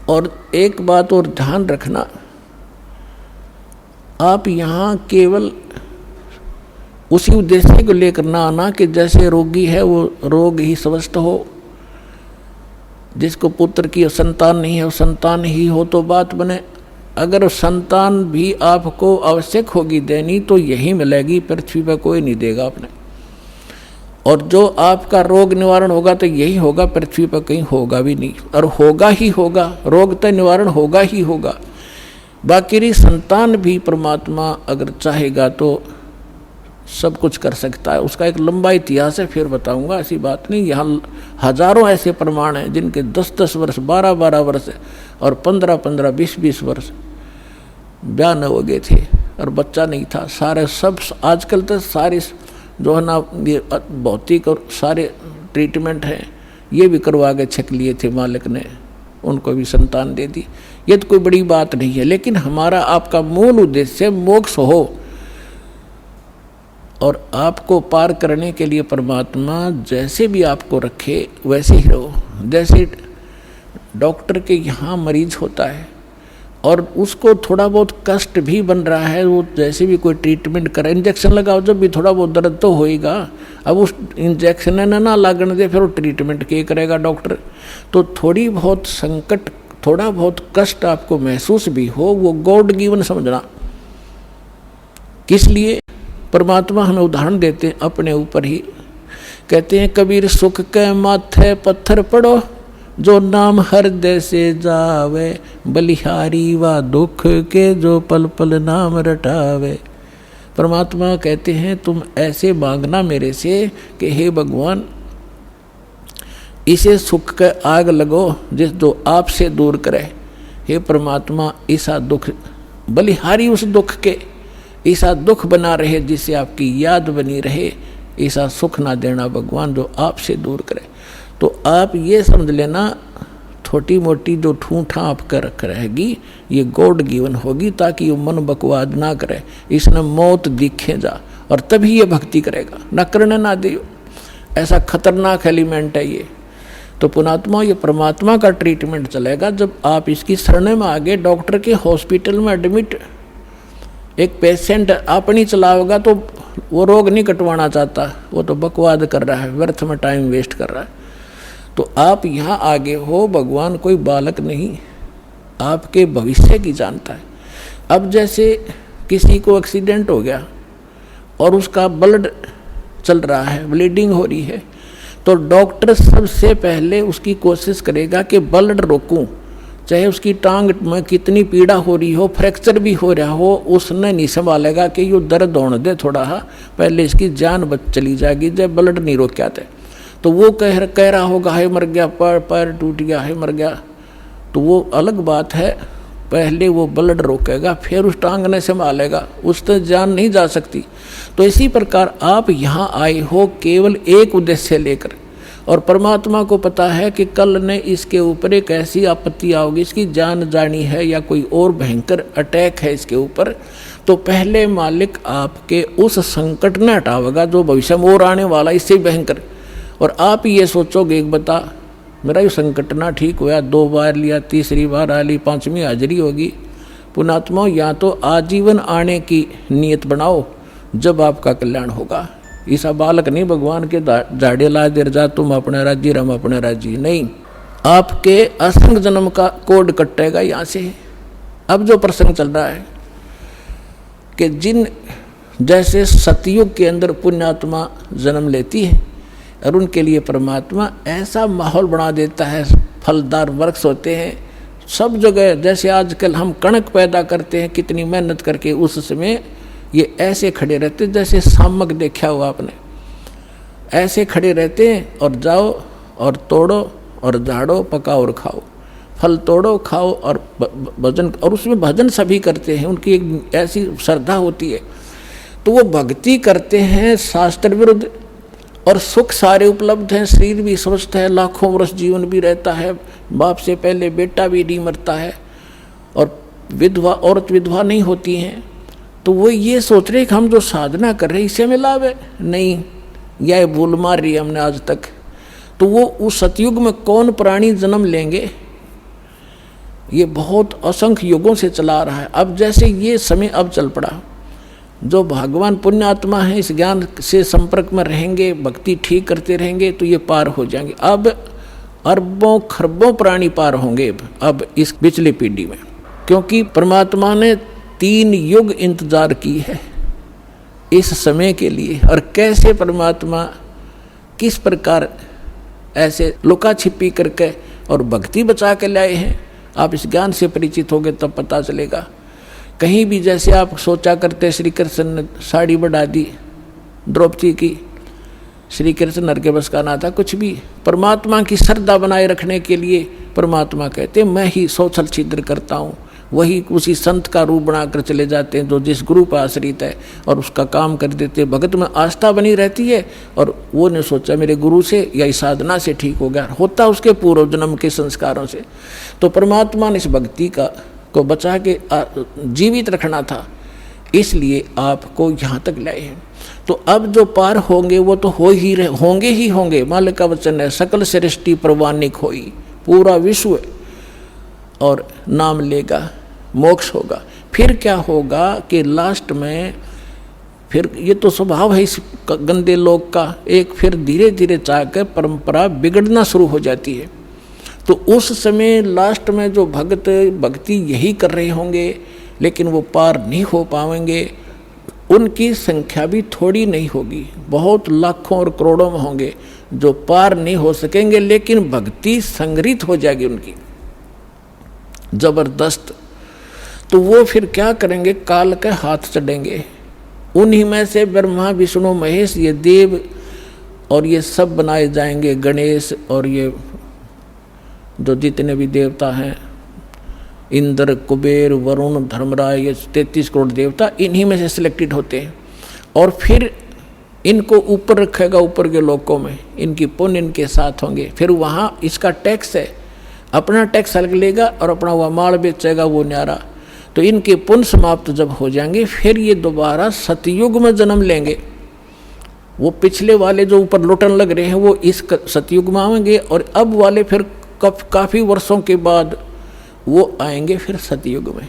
और एक बात और ध्यान रखना, आप यहाँ केवल उसी उद्देश्य को लेकर ना आना कि जैसे रोगी है वो रोग ही स्वस्थ हो, जिसको पुत्र की संतान नहीं है वो संतान ही हो तो बात बने, अगर संतान भी आपको आवश्यक होगी देनी तो यही मिलेगी, पृथ्वी पर कोई नहीं देगा आपने। और जो आपका रोग निवारण होगा तो यही होगा, पृथ्वी पर कहीं होगा भी नहीं, और होगा ही होगा, रोग तो निवारण होगा ही होगा। बाकी संतान भी परमात्मा अगर चाहेगा तो सब कुछ कर सकता है। उसका एक लंबा इतिहास है, फिर बताऊंगा, ऐसी बात नहीं। यहाँ हजारों ऐसे प्रमाण हैं जिनके 10-10 वर्ष, 12-12 वर्ष और 15-15, 20-20 वर्ष ब्याह न हो गए थे और बच्चा नहीं था। सारे सब आजकल तो सारे जो है ना ये भौतिक और सारे ट्रीटमेंट हैं ये भी करवा के छक लिए थे मालिक ने, उनको भी संतान दे दी। ये तो कोई बड़ी बात नहीं है, लेकिन हमारा आपका मूल उद्देश्य मोक्ष हो और आपको पार करने के लिए परमात्मा जैसे भी आपको रखे वैसे ही रहो। जैसे डॉक्टर के यहाँ मरीज होता है और उसको थोड़ा बहुत कष्ट भी बन रहा है, वो जैसे भी कोई ट्रीटमेंट करे, इंजेक्शन लगाओ जब भी थोड़ा बहुत दर्द तो होएगा। अब उस इंजेक्शन ना लागने दे फिर वो ट्रीटमेंट क्या करेगा डॉक्टर। तो थोड़ी बहुत संकट, थोड़ा बहुत कष्ट आपको महसूस भी हो, वो गॉड गिवन समझना। किस लिए? परमात्मा हमें उदाहरण देते हैं अपने ऊपर ही। कहते हैं कबीर सुख के माथे पत्थर पड़ो, जो नाम हृदय से जावे, बलिहारी व दुख के जो पल पल नाम रटावे। परमात्मा कहते हैं तुम ऐसे मांगना मेरे से कि हे भगवान इसे सुख के आग लगो जिस जो आपसे दूर करे। हे परमात्मा ऐसा दुख, बलिहारी उस दुख के, ऐसा दुख बना रहे जिससे आपकी याद बनी रहे, ऐसा सुख ना देना भगवान जो आपसे दूर करे। तो आप ये समझ लेना छोटी मोटी जो ठूठा आपका रख रहेगी ये गॉड गिवन होगी, ताकि वो मन बकवाद ना करे, इसने मौत दिखे जा और तभी ये भक्ति करेगा, न करने ना दे। ऐसा खतरनाक एलिमेंट है ये। तो पुणात्मा ये परमात्मा का ट्रीटमेंट चलेगा जब आप इसकी शरण में आगे। डॉक्टर के हॉस्पिटल में एडमिट एक पेशेंट अपनी चलाओगा तो वो रोग नहीं कटवाना चाहता, वो तो बकवाद कर रहा है, व्यर्थ में टाइम वेस्ट कर रहा है। तो आप यहाँ आगे हो, भगवान कोई बालक नहीं, आपके भविष्य की जानता है। अब जैसे किसी को एक्सीडेंट हो गया और उसका ब्लड चल रहा है, ब्लीडिंग हो रही है, तो डॉक्टर सबसे पहले उसकी कोशिश करेगा कि ब्लड रोकूं, चाहे उसकी टांग में कितनी पीड़ा हो रही हो, फ्रैक्चर भी हो रहा हो, उसने नहीं संभालेगा कि ये दर्द होने दे थोड़ा सा, पहले इसकी जान बच चली जाएगी जब ब्लड नहीं रोक आते। तो वो कह रहा होगा है मर गया, पैर टूट गया है मर गया, तो वो अलग बात है। पहले वो ब्लड रोकेगा फिर उस टांग ने संभालेगा, उससे जान नहीं जा सकती। तो इसी प्रकार आप यहाँ आए हो केवल एक उद्देश्य लेकर, और परमात्मा को पता है कि कल ने इसके ऊपर एक ऐसी आपत्ति आओगी, इसकी जान जानी है या कोई और भयंकर अटैक है इसके ऊपर, तो पहले मालिक आपके उस संकट ने हटावेगा जो भविष्य में और आने वाला इससे भयंकर। और आप ये सोचोगे एक बता मेरा ये संकट ना ठीक हुआ, 2 बार लिया, तीसरी बार आ ली, 5वीं हाजिरी होगी। पुणात्मा या तो आजीवन आने की नीयत बनाओ जब आपका कल्याण होगा। ऐसा बालक नहीं भगवान के झाड़े ला देर जा तुम अपने राज्य रम अपने राज्य, नहीं, आपके असंग जन्म का कोड कटेगा यहाँ से। अब जो प्रसंग चल रहा है कि जिन जैसे सतयुग के अंदर पुण्यात्मा जन्म लेती है और उनके लिए परमात्मा ऐसा माहौल बना देता है, फलदार वृक्ष होते हैं सब जगह। जैसे आजकल हम कणक पैदा करते हैं कितनी मेहनत करके, उस समय ये ऐसे खड़े रहते जैसे सामक देखा हुआ आपने, ऐसे खड़े रहते हैं और जाओ और तोड़ो और झाड़ो, पकाओ और खाओ, फल तोड़ो खाओ और भजन, और उसमें भजन सभी करते हैं, उनकी एक ऐसी श्रद्धा होती है। तो वो भक्ति करते हैं शास्त्र विरुद्ध, और सुख सारे उपलब्ध हैं, शरीर भी स्वस्थ है, लाखों वर्ष जीवन भी रहता है, बाप से पहले बेटा भी नहीं मरता है, और विधवा औरत विधवा नहीं होती हैं। तो वो ये सोच रहे कि हम जो साधना कर रहे हैं इससे में लाभ है, नहीं, यह भूल मार रही है हमने आज तक। तो वो उस सतयुग में कौन प्राणी जन्म लेंगे, ये बहुत असंख्य युगों से चला रहा है। अब जैसे ये समय अब चल पड़ा, जो भगवान पुण्य आत्मा है इस ज्ञान से संपर्क में रहेंगे, भक्ति ठीक करते रहेंगे तो ये पार हो जाएंगे। अब अरबों खरबों प्राणी पार होंगे अब इस पिछली पीढ़ी में। क्योंकि परमात्मा ने 3 युग इंतजार की है इस समय के लिए। और कैसे परमात्मा किस प्रकार ऐसे लुका छिपी करके और भक्ति बचा के लाए हैं, आप इस ज्ञान से परिचित होगे तब पता चलेगा। कहीं भी जैसे आप सोचा करते श्री कृष्ण ने साड़ी बढ़ा दी द्रौपदी की, श्री कृष्ण नर के बस का ना था कुछ भी। परमात्मा की श्रद्धा बनाए रखने के लिए परमात्मा कहते मैं ही 100 छल छिद्र करता हूँ, वही उसी संत का रूप बनाकर चले जाते हैं जो जिस गुरु पर आश्रित है और उसका काम कर देते। भगत में आस्था बनी रहती है और वो ने सोचा मेरे गुरु से या इस साधना से ठीक हो गया, होता उसके पूर्व जन्म के संस्कारों से। तो परमात्मा ने इस भक्ति को बचा के जीवित रखना था, इसलिए आपको यहाँ तक लाए हैं। तो अब जो पार होंगे वो तो होंगे ही होंगे। मालिक का वचन है सकल सृष्टि प्रवानिक होई, पूरा विश्व और नाम लेगा, मोक्ष होगा। फिर क्या होगा कि लास्ट में फिर ये तो स्वभाव है इस गंदे लोक का, एक फिर धीरे धीरे चाहकर परंपरा बिगड़ना शुरू हो जाती है। तो उस समय लास्ट में जो भक्त भक्ति यही कर रहे होंगे लेकिन वो पार नहीं हो पाएंगे, उनकी संख्या भी थोड़ी नहीं होगी, बहुत लाखों और करोड़ों में होंगे जो पार नहीं हो सकेंगे, लेकिन भक्ति संग्रहित हो जाएगी उनकी जबरदस्त। तो वो फिर क्या करेंगे, काल के हाथ चढ़ेंगे। उन्हीं में से ब्रह्मा विष्णु महेश ये देव और ये सब बनाए जाएंगे, गणेश और ये जो जितने भी देवता हैं, इंद्र कुबेर वरुण धर्मराज, ये 33 करोड़ देवता इन्हीं में से सिलेक्टेड होते हैं। और फिर इनको ऊपर रखेगा, ऊपर के लोकों में इनकी पुण्य इनके साथ होंगे। फिर वहाँ इसका टैक्स है, अपना टैक्स अलग लेगा और अपना वह माल बेचेगा वो न्यारा। तो इनके पुण्य समाप्त जब हो जाएंगे फिर ये दोबारा सतयुग में जन्म लेंगे। वो पिछले वाले जो ऊपर लुटन लग रहे हैं वो इस सतयुग में आएंगे और अब वाले फिर काफ़ी वर्षों के बाद वो आएंगे फिर सतयुग में।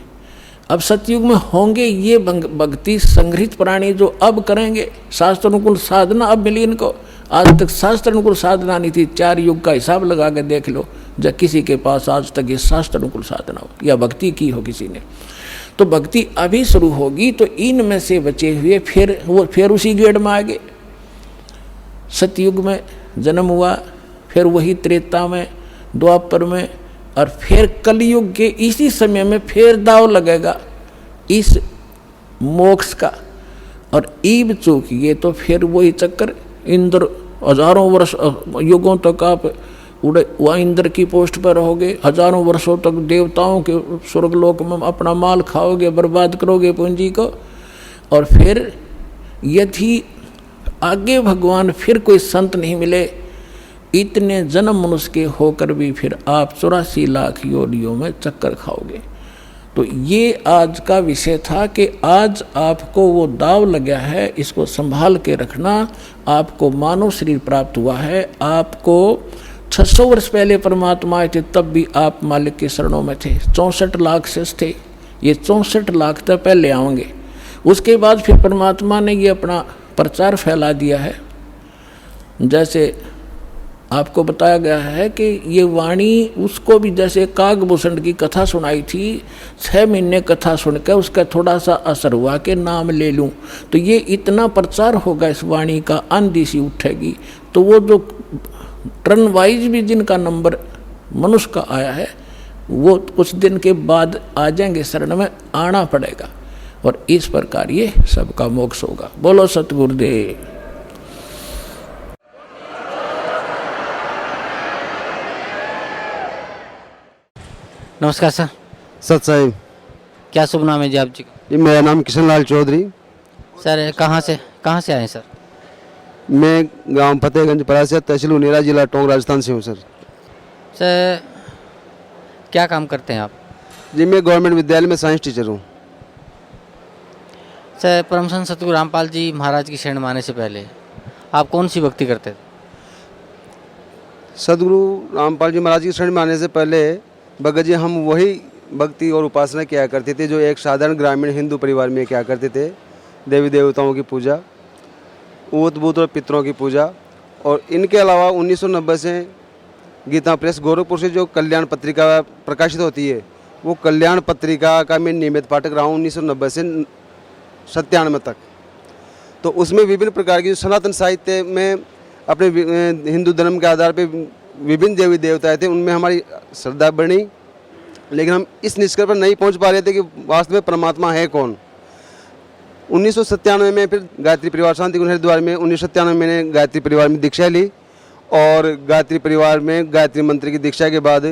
अब सतयुग में होंगे ये भक्ति संग्रहित प्राणी जो अब करेंगे शास्त्र अनुकूल साधना। अब मिली इनको, आज तक शास्त्र अनुकूल साधना नहीं थी। 4 युग का हिसाब लगा के देख लो जब किसी के पास आज तक ये शास्त्र अनुकूल साधना हो या भक्ति की हो किसी ने। तो भक्ति अभी शुरू होगी तो इनमें से बचे हुए फिर उसी गेड़ में आगे। सतयुग में जन्म हुआ, फिर वही त्रेता में, द्वापर में, और फिर कलयुग के इसी समय में फिर दाव लगेगा इस मोक्ष का। और ईब चूकिए तो फिर वही चक्कर, इंद्र हजारों वर्ष युगों तक आप वह इंद्र की पोस्ट पर रहोगे, हजारों वर्षों तक देवताओं के स्वर्गलोक में अपना माल खाओगे, बर्बाद करोगे पूंजी को। और फिर यदि आगे भगवान फिर कोई संत नहीं मिले, इतने जन्म मनुष्य के होकर भी फिर आप 84 लाख योनियों में चक्कर खाओगे। तो ये आज का विषय था कि आज आपको वो दाव लगा है, इसको संभाल के रखना। आपको मानव शरीर प्राप्त हुआ है, आपको 600 वर्ष पहले परमात्मा आए थे तब भी आप मालिक के शरणों में थे। 64 लाख शेष थे, ये 64 लाख तक पहले आएंगे। उसके बाद फिर परमात्मा ने ये अपना प्रचार फैला दिया है। जैसे आपको बताया गया है कि ये वाणी उसको भी जैसे कागभूषण की कथा सुनाई थी, 6 महीने कथा सुनकर उसका थोड़ा सा असर हुआ कि नाम ले लूं, तो ये इतना प्रचार होगा इस वाणी का, आंधी सी उठेगी। तो वो जो टर्न वाइज भी जिनका नंबर मनुष्य का आया है वो कुछ दिन के बाद आ जाएंगे, शरण में आना पड़ेगा और इस प्रकार ये सबका मोक्ष होगा। बोलो सतगुरुदेव। नमस्कार सर। सत साहिब। क्या शुभ नाम है जी आप जी का? ये मेरा नाम किशन लाल चौधरी। सर कहाँ से आए सर? मैं गांव फतेहगंज परासिया, तहसील उनेरा, जिला टोंक, राजस्थान से हूँ सर। सर क्या काम करते हैं आप? जी मैं गवर्नमेंट विद्यालय में साइंस टीचर हूँ। सर परम संत सतगुरु रामपाल जी महाराज की शरण में आने से पहले आप कौन सी भक्ति करते थे? सतगुरु रामपाल जी महाराज की शरण में आने से पहले भगत जी हम वही भक्ति और उपासना किया करते थे जो एक साधारण ग्रामीण हिंदू परिवार में किया करते थे। देवी देवताओं की पूजा, ऊत बूत और पितरों की पूजा। और इनके अलावा 1990 से गीता प्रेस गोरखपुर से जो कल्याण पत्रिका प्रकाशित होती है वो कल्याण पत्रिका का मैं नियमित पाठक रहा हूँ 1990 से 97 तक। तो उसमें विभिन्न प्रकार की जो सनातन साहित्य में अपने हिंदू धर्म के आधार पे विभिन्न देवी देवताएं थे, उनमें हमारी श्रद्धा बढ़ी, लेकिन हम इस निष्कर्ष पर नहीं पहुंच पा रहे थे कि वास्तव में परमात्मा है कौन। 1997 में फिर गायत्री परिवार शांति कुंज हरिद्वार में 1997 में मैंने गायत्री परिवार में दीक्षा ली, और गायत्री परिवार में गायत्री मंत्र की दीक्षा के बाद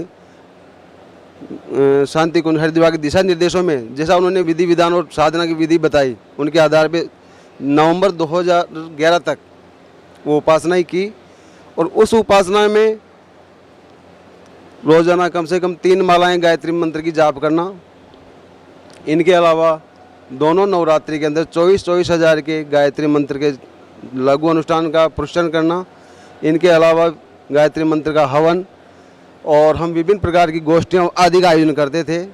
शांति कुंज हरिद्वार के दिशा निर्देशों में जैसा उन्होंने विधि विधान और साधना की विधि बताई, उनके आधार पे नवंबर 2011 तक वो उपासना ही की। और उस उपासना में रोजाना कम से कम 3 मालाएं गायत्री मंत्र की जाप करना, इनके अलावा दोनों नवरात्रि के अंदर 24 हज़ार के गायत्री मंत्र के लघु अनुष्ठान का पुरस्कार करना, इनके अलावा गायत्री मंत्र का हवन, और हम विभिन्न प्रकार की गोष्ठियों आदि का आयोजन करते थे।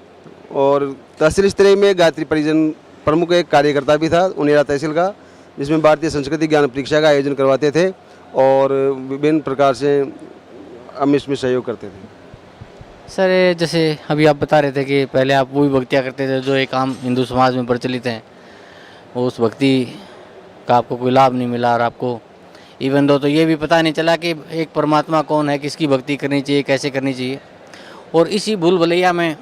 और तहसील स्तर में गायत्री परिजन प्रमुख एक कार्यकर्ता भी था उनेरा तहसील का, जिसमें भारतीय संस्कृति ज्ञान परीक्षा का आयोजन करवाते थे और विभिन्न प्रकार से हम इसमें सहयोग करते थे। सर जैसे अभी आप बता रहे थे कि पहले आप वो भी भक्तियाँ करते थे जो एक आम हिंदू समाज में प्रचलित हैं, उस भक्ति का आपको कोई लाभ नहीं मिला, और आपको इवन दो तो ये भी पता नहीं चला कि एक परमात्मा कौन है, किसकी भक्ति करनी चाहिए, कैसे करनी चाहिए। और इसी भूल भुलैया में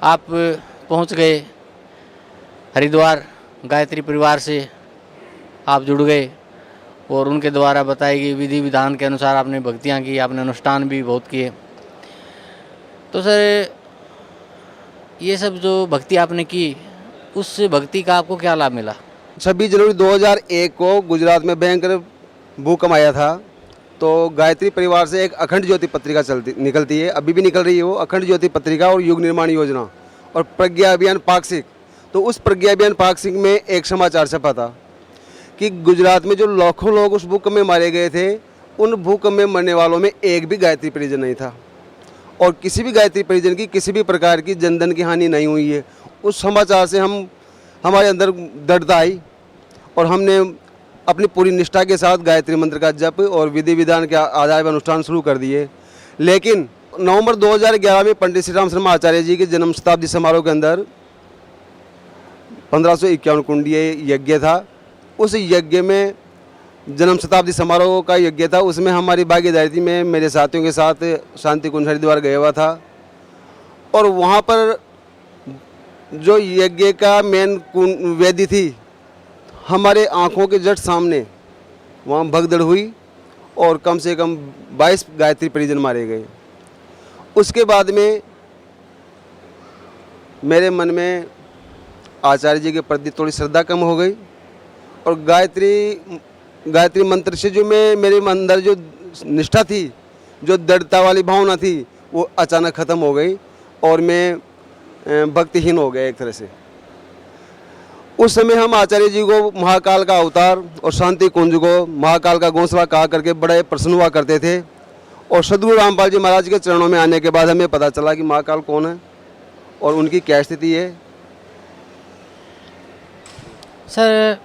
आप पहुंच गए हरिद्वार, गायत्री परिवार से आप जुड़ गए और उनके द्वारा बताई गई विधि विधान के अनुसार आपने भक्तियाँ की, आपने अनुष्ठान भी बहुत किए। तो सर ये सब जो भक्ति आपने की, उस भक्ति का आपको क्या लाभ मिला? 26 जनवरी 2001 को गुजरात में भयंकर भूकंप आया था, तो गायत्री परिवार से एक अखंड ज्योति पत्रिका निकलती है, अभी भी निकल रही है वो अखंड ज्योति पत्रिका, और युग निर्माण योजना और प्रज्ञा अभियान पाक्षिक। तो उस प्रज्ञा अभियान पाक्षिक में एक समाचार छपा था कि गुजरात में जो लाखों लोग उस भूकंप में मारे गए थे, उन भूकंप में मरने वालों में एक भी गायत्री परिजन नहीं था, और किसी भी गायत्री परिजन की किसी भी प्रकार की जनधन की हानि नहीं हुई है। उस समाचार से हमारे अंदर दृढ़ता आई और हमने अपनी पूरी निष्ठा के साथ गायत्री मंत्र का जप और विधि विधान के आधार पर अनुष्ठान शुरू कर दिए। लेकिन नवंबर 2011 में पंडित श्री राम शर्मा आचार्य जी के जन्म शताब्दी समारोह के अंदर 1551 कुंडीय यज्ञ था। उस यज्ञ में जन्म शताब्दी समारोह का यज्ञ था, उसमें हमारी भागीदारी थी। मैं मेरे साथियों के साथ शांति कुंज हरिद्वार गया हुआ था, और वहाँ पर जो यज्ञ का मेन वेदी थी, हमारे आँखों के जस्ट सामने वहाँ भगदड़ हुई और कम से कम 22 गायत्री परिजन मारे गए। उसके बाद में मेरे मन में आचार्य जी के प्रति थोड़ी श्रद्धा कम हो गई, और गायत्री मंत्र से जो मेरे अंदर जो निष्ठा थी, जो दृढ़ता वाली भावना थी, वो अचानक ख़त्म हो गई और मैं भक्तिहीन हो गया एक तरह से। उस समय हम आचार्य जी को महाकाल का अवतार और शांति कुंज को महाकाल का घोंसला कहा करके बड़े प्रसन्न हुआ करते थे, और सदगुरु रामपाल जी महाराज के चरणों में आने के बाद हमें पता चला कि महाकाल कौन है और उनकी क्या स्थिति है। सर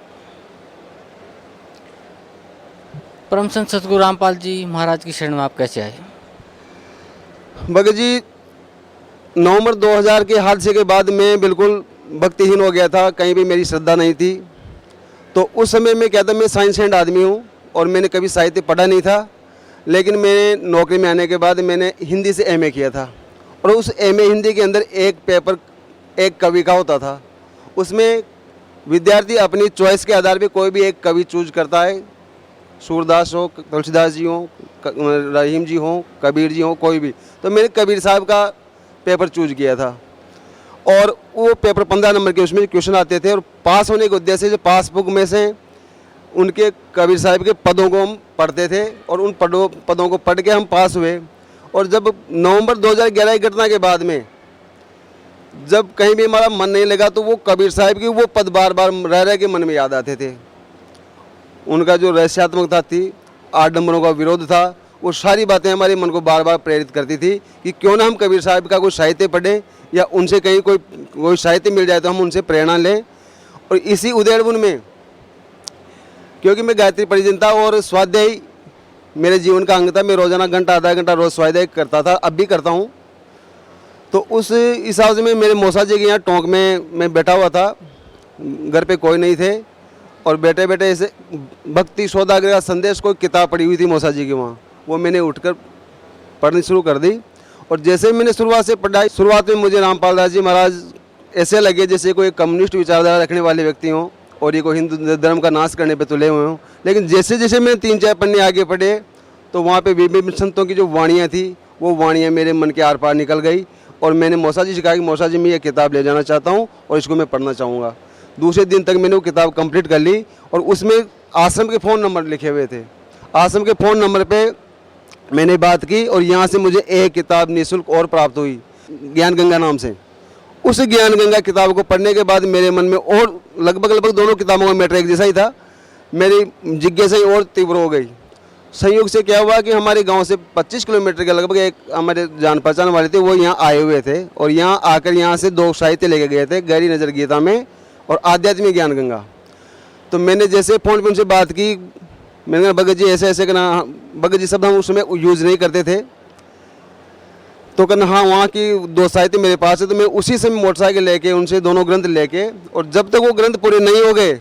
परम संत सतगुरु रामपाल जी महाराज की शरण में आप कैसे आए? भगत जी, नवंबर 2000 के हादसे के बाद मैं बिल्कुल भक्तिहीन हो गया था, कहीं भी मेरी श्रद्धा नहीं थी। तो उस समय मैं क्या था, मैं साइंस हैंड आदमी हूँ और मैंने कभी साहित्य पढ़ा नहीं था, लेकिन मैंने नौकरी में आने के बाद मैंने हिंदी से एमए किया था, और उस एमए हिंदी के अंदर एक पेपर एक कवि का होता था। उसमें विद्यार्थी अपनी चॉइस के आधार पर कोई भी एक कवि चूज करता है, सूरदास हो, तुलसीदास जी हो, रहीम जी हो, कबीर जी हो, कोई भी। तो मैंने कबीर साहब का पेपर चूज किया था, और वो पेपर 15 नंबर के उसमें क्वेश्चन आते थे, और पास होने के उद्देश्य से पासबुक में से उनके कबीर साहब के पदों को हम पढ़ते थे, और उन पदों को पढ़ के हम पास हुए। और जब नवंबर 2011 की घटना के बाद में जब कहीं भी हमारा मन नहीं लगा, तो वो कबीर साहब की वो पद बार बार रह रह के मन में याद आते थे। उनका जो रहस्यात्मकता थी, आडंबरों का विरोध था, वो सारी बातें हमारे मन को बार बार प्रेरित करती थी कि क्यों ना हम कबीर साहब का कोई साहित्य पढ़ें, या उनसे कहीं कोई साहित्य मिल जाए तो हम उनसे प्रेरणा लें। और इसी उधेड़बुन में, क्योंकि मैं गायत्री परिजन था और स्वाध्याय मेरे जीवन का अंग था, मैं रोजाना घंटा आधा घंटा रोज स्वाध्याय करता था, अब भी करता हूँ। तो उस हिसाब से मैं मेरे मौसा जी के यहाँ टोंक में मैं बैठा हुआ था, घर पे कोई नहीं थे, और बैठे बैठे ऐसे भक्ति सौदागर का संदेश कोई किताब पड़ी हुई थी मौसा जी के वहाँ, वो मैंने उठकर पढ़नी शुरू कर दी। और जैसे ही मैंने शुरुआत से पढ़ाई, शुरुआत में मुझे रामपाल दास जी महाराज ऐसे लगे जैसे कोई कम्युनिस्ट विचारधारा रखने वाले व्यक्ति हों और ये कोई हिंदू धर्म का नाश करने पे तुले हुए हों। लेकिन जैसे जैसे मैंने 3-4 पन्ने आगे पढ़े तो वहाँ पे विभिन्न संतों की जो वाणियाँ थी वो वाणियाँ मेरे मन के आर पार निकल गई, और मैंने मौसा जी से कहा कि मौसा जी मैं ये किताब ले जाना चाहता हूँ और इसको मैं पढ़ना चाहूँगा। दूसरे दिन तक मैंने वो किताब कंप्लीट कर ली, और उसमें आश्रम के फ़ोन नंबर लिखे हुए थे। आश्रम के फ़ोन नंबर पे मैंने बात की और यहाँ से मुझे एक किताब निःशुल्क और प्राप्त हुई, ज्ञान गंगा नाम से। उस ज्ञान गंगा किताब को पढ़ने के बाद मेरे मन में और लगभग दोनों किताबों का मैटर एक जैसा ही था, मेरी जिज्ञासा और तीव्र हो गई। संयोग से क्या हुआ कि हमारे गांव से 25 किलोमीटर के लगभग एक हमारे जान पहचान वाले थे, वो यहाँ आए हुए थे और यहाँ आकर यहाँ से 2 साहित्य लेके गए थे, गहरी नज़र गीता में और आध्यात्मिक ज्ञान गंगा। तो मैंने जैसे फ़ोन पर उनसे बात की, मैंने कहा भगत जी ऐसे ऐसे करना, भगत जी शब्द हम उस समय यूज़ नहीं करते थे, तो कहना हाँ वहाँ की 2 साहित्य मेरे पास है। तो मैं उसी समय मोटरसाइकिल लेके उनसे दोनों ग्रंथ लेके, और जब तक वो ग्रंथ पूरे नहीं हो गए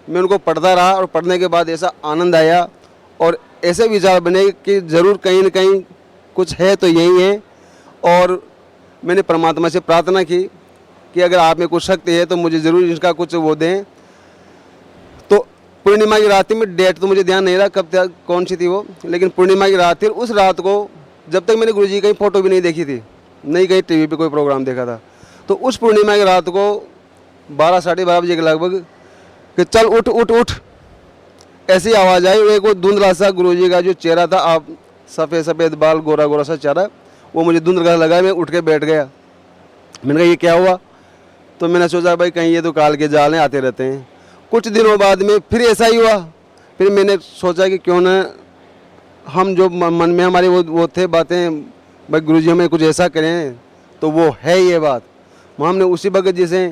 मैं उनको पढ़ता रहा, और पढ़ने के बाद ऐसा आनंद आया और ऐसे विचार बने कि ज़रूर कहीं न कहीं कुछ है तो यही है। और मैंने परमात्मा से प्रार्थना की कि अगर आप में कुछ शक्ति है तो मुझे ज़रूर इसका कुछ वो दें। तो पूर्णिमा की रात थी, में डेट तो मुझे ध्यान नहीं रहा कब कौन सी थी वो, लेकिन पूर्णिमा की रात थी। उस रात को जब तक मैंने गुरुजी की फ़ोटो भी नहीं देखी थी, नहीं कहीं टीवी पे कोई प्रोग्राम देखा था, तो उस पूर्णिमा की रात को 12-12:30 बजे के लगभग कि चल उठ उठ उठ ऐसी आवाज़ आई। एक वो धुंधला सा गुरुजी का जो चेहरा था, आप सफ़ेद सफ़ेद बाल, गोरा गोरा सा चेहरा, वो मुझे धुंधला लगा। मैं उठ के बैठ गया, मैंने कहा ये क्या हुआ। तो मैंने सोचा भाई कहीं ये तो काल के जाल आते रहते हैं। कुछ दिनों बाद में फिर ऐसा ही हुआ। फिर मैंने सोचा कि क्यों ना हम जो मन में हमारे वो थे बातें, भाई गुरुजी हमें कुछ ऐसा करें, तो वो है ये बात। हमने उसी भगत जी से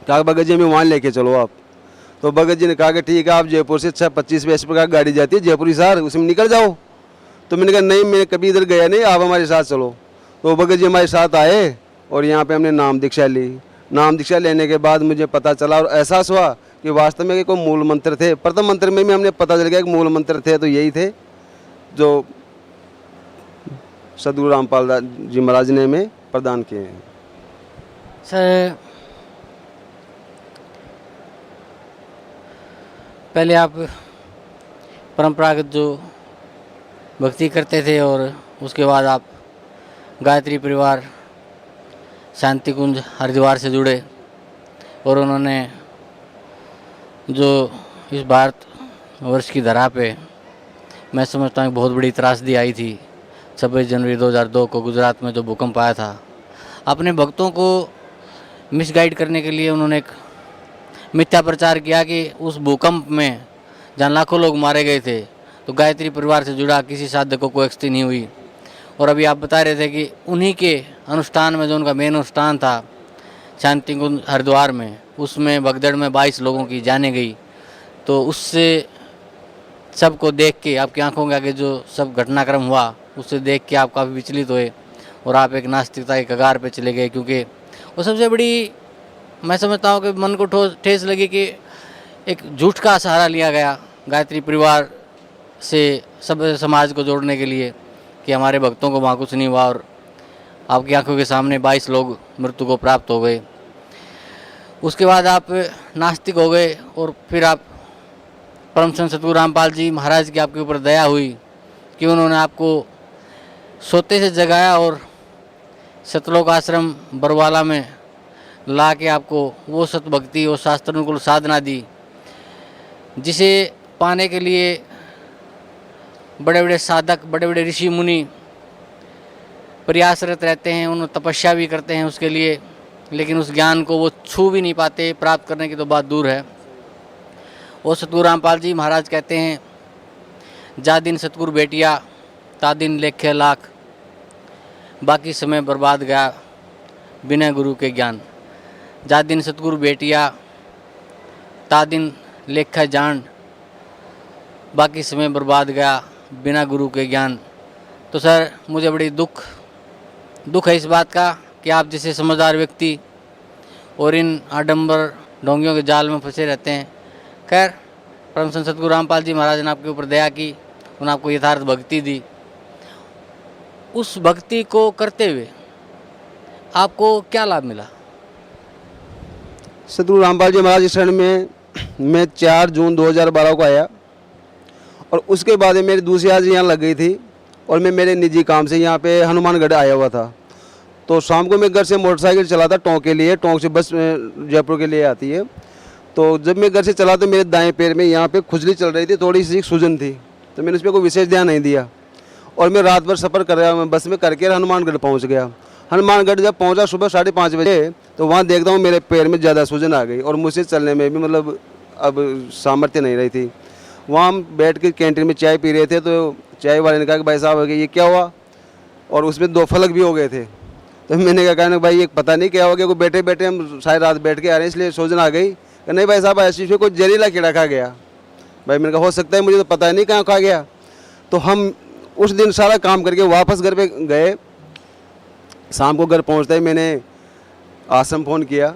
कहा भगत जी हमें वहाँ लेके चलो आप। तो भगत जी ने कहा कि ठीक है, आप जयपुर से 25 प्रकार गाड़ी जाती है जयपुर हिसार, उसमें निकल जाओ। तो मैंने कहा नहीं, मैं कभी इधर गया नहीं, आप हमारे साथ चलो। तो भगत जी हमारे साथ आए और यहाँ पे हमने नाम दीक्षा ली। नाम दीक्षा लेने के बाद मुझे पता चला और एहसास हुआ कि वास्तव में कोई मूल मंत्र थे। प्रथम मंत्र में भी हमने पता चल गया कि मूल मंत्र थे, तो यही थे जो सदगुरु रामपाल दास जी महाराज ने हमें प्रदान किए हैं। सर पहले आप परंपरागत जो भक्ति करते थे और उसके बाद आप गायत्री परिवार शांति कुंज हरिद्वार से जुड़े, और उन्होंने जो इस भारत वर्ष की धरा पे मैं समझता हूँ बहुत बड़ी त्रासदी आई थी 26 जनवरी 2002 को गुजरात में जो भूकंप आया था। अपने भक्तों को मिसगाइड करने के लिए उन्होंने एक मिथ्या प्रचार किया कि उस भूकंप में जहाँ लाखों लोग मारे गए थे तो गायत्री परिवार से जुड़ा किसी साधक को कोई क्षति नहीं हुई। और अभी आप बता रहे थे कि उन्हीं के अनुष्ठान में जो उनका मेन अनुष्ठान था शांति कुंज हरिद्वार में, उसमें भगदड़ में 22 लोगों की जाने गई। तो उससे सबको देख के आपकी आंखों के आगे जो सब घटनाक्रम हुआ उससे देख के आप काफ़ी विचलित हुए और आप एक नास्तिकता के कगार पे चले गए, क्योंकि वो सबसे बड़ी मैं समझता हूँ कि मन को ठेस लगी कि एक झूठ का सहारा लिया गया गायत्री परिवार से सब समाज को जोड़ने के लिए कि हमारे भक्तों को वहाँ कुछ नहीं हुआ, और आपकी आंखों के सामने 22 लोग मृत्यु को प्राप्त हो गए। उसके बाद आप नास्तिक हो गए और फिर आप परम संत सतगुरु रामपाल जी महाराज की आपके ऊपर दया हुई कि उन्होंने आपको सोते से जगाया और सतलोक आश्रम बरवाला में ला के आपको वो सतभक्ति और शास्त्रानुकूल साधना दी, जिसे पाने के लिए बड़े बड़े साधक, बड़े बड़े ऋषि मुनि प्रयासरत रहते हैं, उन्होंने तपस्या भी करते हैं उसके लिए, लेकिन उस ज्ञान को वो छू भी नहीं पाते, प्राप्त करने की तो बात दूर है। और सतगुरु रामपाल जी महाराज कहते हैं, जा दिन सतगुरु बेटिया ता दिन लेखे लाख, बाकी समय बर्बाद गया बिना गुरु के ज्ञान। जा दिन सतगुरु बेटिया ता दिन लेखा जान, बाकी समय बर्बाद गया बिना गुरु के ज्ञान। तो सर मुझे बड़ी दुख दुख है इस बात का कि आप जैसे समझदार व्यक्ति और इन आडंबर ढोंगियों के जाल में फंसे रहते हैं। खैर, परम संत सद्गुरु रामपाल जी महाराज ने आपके ऊपर दया की, उन्होंने आपको यथार्थ भक्ति दी। उस भक्ति को करते हुए आपको क्या लाभ मिला? सतगुरु रामपाल जी महाराज शरण में मैं 4 जून 2012 को आया और उसके बाद मेरी दूसरी आज यहाँ लग गई थी और मैं मेरे निजी काम से यहाँ पे हनुमानगढ़ आया हुआ था। तो शाम को मैं घर से मोटरसाइकिल चलाता टोंक के लिए, टोंक से बस जयपुर के लिए आती है। तो जब मैं घर से चला तो मेरे दाएं पैर में यहाँ पे खुजली चल रही थी, थोड़ी सी सूजन थी, तो मैंने उस पर कोई विशेष ध्यान नहीं दिया और मैं रात भर सफ़र कर रहा, मैं बस में करके हनुमानगढ़ पहुँच गया। हनुमानगढ़ जब पहुँचा सुबह 5:30 बजे तो वहाँ देखता हूँ मेरे पैर में ज़्यादा सूजन आ गई और मुझसे चलने में भी मतलब अब सामर्थ्य नहीं रही थी। वहाँ हम बैठ के कैंटीन में चाय पी रहे थे तो चाय वाले ने कहा कि भाई साहब ये क्या हुआ, और उसमें 2 फलक भी हो गए थे। तो मैंने कहा ना भाई ये पता नहीं क्या हो गया, कोई बैठे बैठे हम सारी रात बैठ के आ रहे हैं इसलिए सूजन आ गई। नहीं भाई साहब ऐसी कोई जहरीला कीड़ा खा गया। भाई मैंने कहा हो सकता है, मुझे तो पता नहीं कहाँ खा गया। तो हम उस दिन सारा काम करके वापस घर पे गए। शाम को घर पहुँचते ही मैंने आश्रम फ़ोन किया,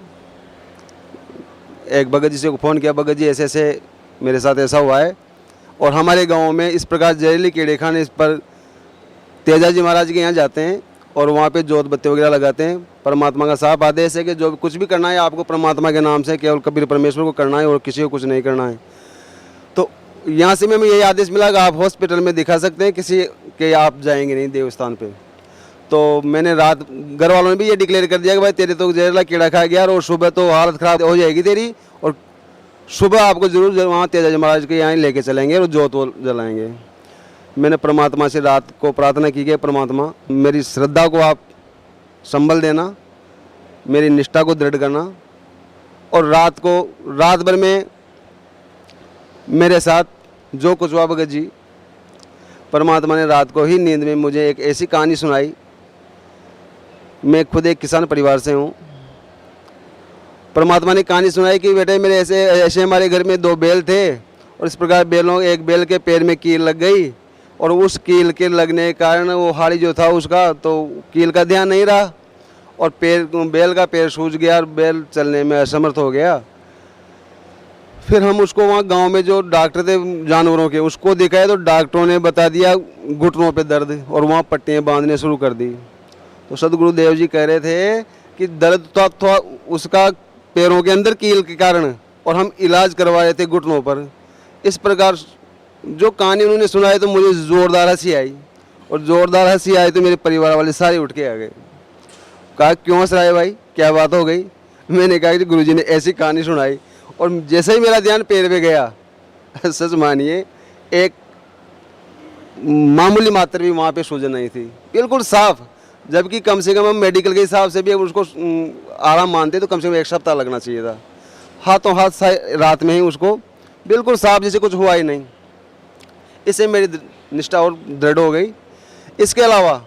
एक भगत जी से फ़ोन किया, भगत जी ऐसे ऐसे मेरे साथ ऐसा हुआ है और हमारे गांव में इस प्रकार जहरीली कीड़े खाने इस पर तेजा जी महाराज के यहाँ जाते हैं और वहाँ पे जोत बत्ती वगैरह लगाते हैं। परमात्मा का साफ आदेश है कि जो कुछ भी करना है आपको परमात्मा के नाम से केवल कबीर परमेश्वर को करना है और किसी को कुछ नहीं करना है। तो यहाँ से हमें यही आदेश मिला कि आप हॉस्पिटल में दिखा सकते हैं, किसी के आप जाएंगे नहीं देवस्थान पे। तो मैंने रात घर वालों ने भी ये डिक्लेयर कर दिया कि भाई तेरे तो जहरीला कीड़ा खा गया और सुबह तो हालत ख़राब हो जाएगी तेरी, और सुबह आपको ज़रूर वहाँ तेजा जी महाराज के यहाँ लेके चलेंगे और जोत वो जलाएंगे। मैंने परमात्मा से रात को प्रार्थना की कि परमात्मा मेरी श्रद्धा को आप संबल देना, मेरी निष्ठा को दृढ़ करना। और रात भर में मेरे साथ जो कुछ हुआ भगत जी, परमात्मा ने रात को ही नींद में मुझे एक ऐसी कहानी सुनाई। मैं खुद एक किसान परिवार से हूँ। परमात्मा ने कहानी सुनाई कि बेटे मेरे ऐसे हमारे घर में 2 बैल थे और इस प्रकार एक बैल के पैर में कील लग गई और उस कील के लगने के कारण वो हाड़ी जो था उसका तो कील का ध्यान नहीं रहा और बैल का पैर सूज गया और बैल चलने में असमर्थ हो गया। फिर हम उसको वहाँ गांव में जो डॉक्टर थे जानवरों के उसको दिखाया तो डॉक्टरों ने बता दिया घुटनों पे दर्द और वहाँ पट्टियाँ बांधने शुरू कर दी। तो सदगुरुदेव जी कह रहे थे कि दर्द तो उसका पैरों के अंदर कील के कारण और हम इलाज करवा रहे थे घुटनों पर। इस प्रकार जो कहानी उन्होंने सुनाई तो मुझे ज़ोरदार हंसी आई और ज़ोरदार हंसी आई तो मेरे परिवार वाले सारे उठ के आ गए। कहा क्यों हंस रहा है भाई, क्या बात हो गई? मैंने कहा कि गुरुजी ने ऐसी कहानी सुनाई और जैसे ही मेरा ध्यान पैर पे गया सच मानिए एक मामूली मात्र भी वहाँ पे सूजन नहीं थी, बिल्कुल साफ। जबकि कम से कम हम मेडिकल के हिसाब से भी उसको आराम मानते तो कम से कम 1 सप्ताह लगना चाहिए था। हाथों हाथ रात में ही उसको बिल्कुल साफ जैसे कुछ हुआ ही नहीं। इससे मेरी निष्ठा और दृढ़ हो गई। इसके अलावा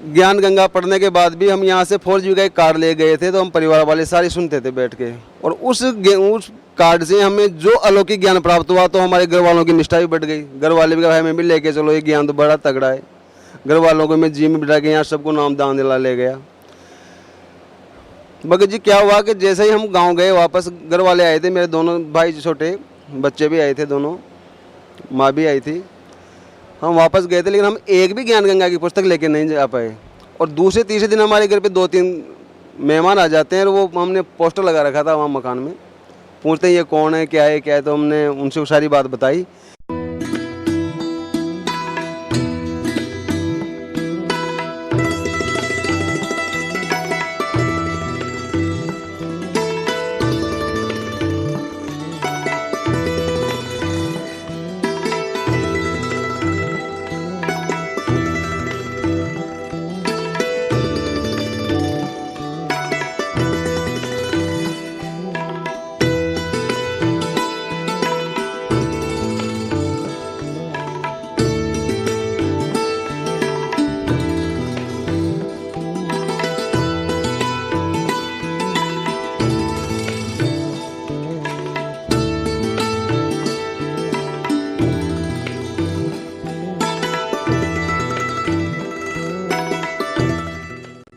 ज्ञान गंगा पढ़ने के बाद भी हम यहाँ से 4G का एक कार्ड ले गए थे तो हम परिवार वाले सारे सुनते थे बैठ के और उस कार्ड से हमें जो अलौकिक ज्ञान प्राप्त हुआ तो हमारे घर वालों की निष्ठा भी बढ़ गई। घर वाले भी कहा हमें भी लेके चलो, ये ज्ञान तो बड़ा तगड़ा है। घर वालों को मैं जिम में बिठा के यहाँ सबको नाम दान दिला ले गया। भगत जी क्या हुआ कि जैसे ही हम गांव गए वापस घर वाले आए थे, मेरे दोनों भाई छोटे बच्चे भी आए थे, दोनों माँ भी आई थी। हम वापस गए थे लेकिन हम एक भी ज्ञान गंगा की पुस्तक लेके नहीं जा पाए और दूसरे तीसरे दिन हमारे घर पे 2-3 मेहमान आ जाते हैं और वो हमने पोस्टर लगा रखा था वहाँ मकान में, पूछते हैं ये कौन है क्या है क्या है। तो हमने उनसे सारी बात बताई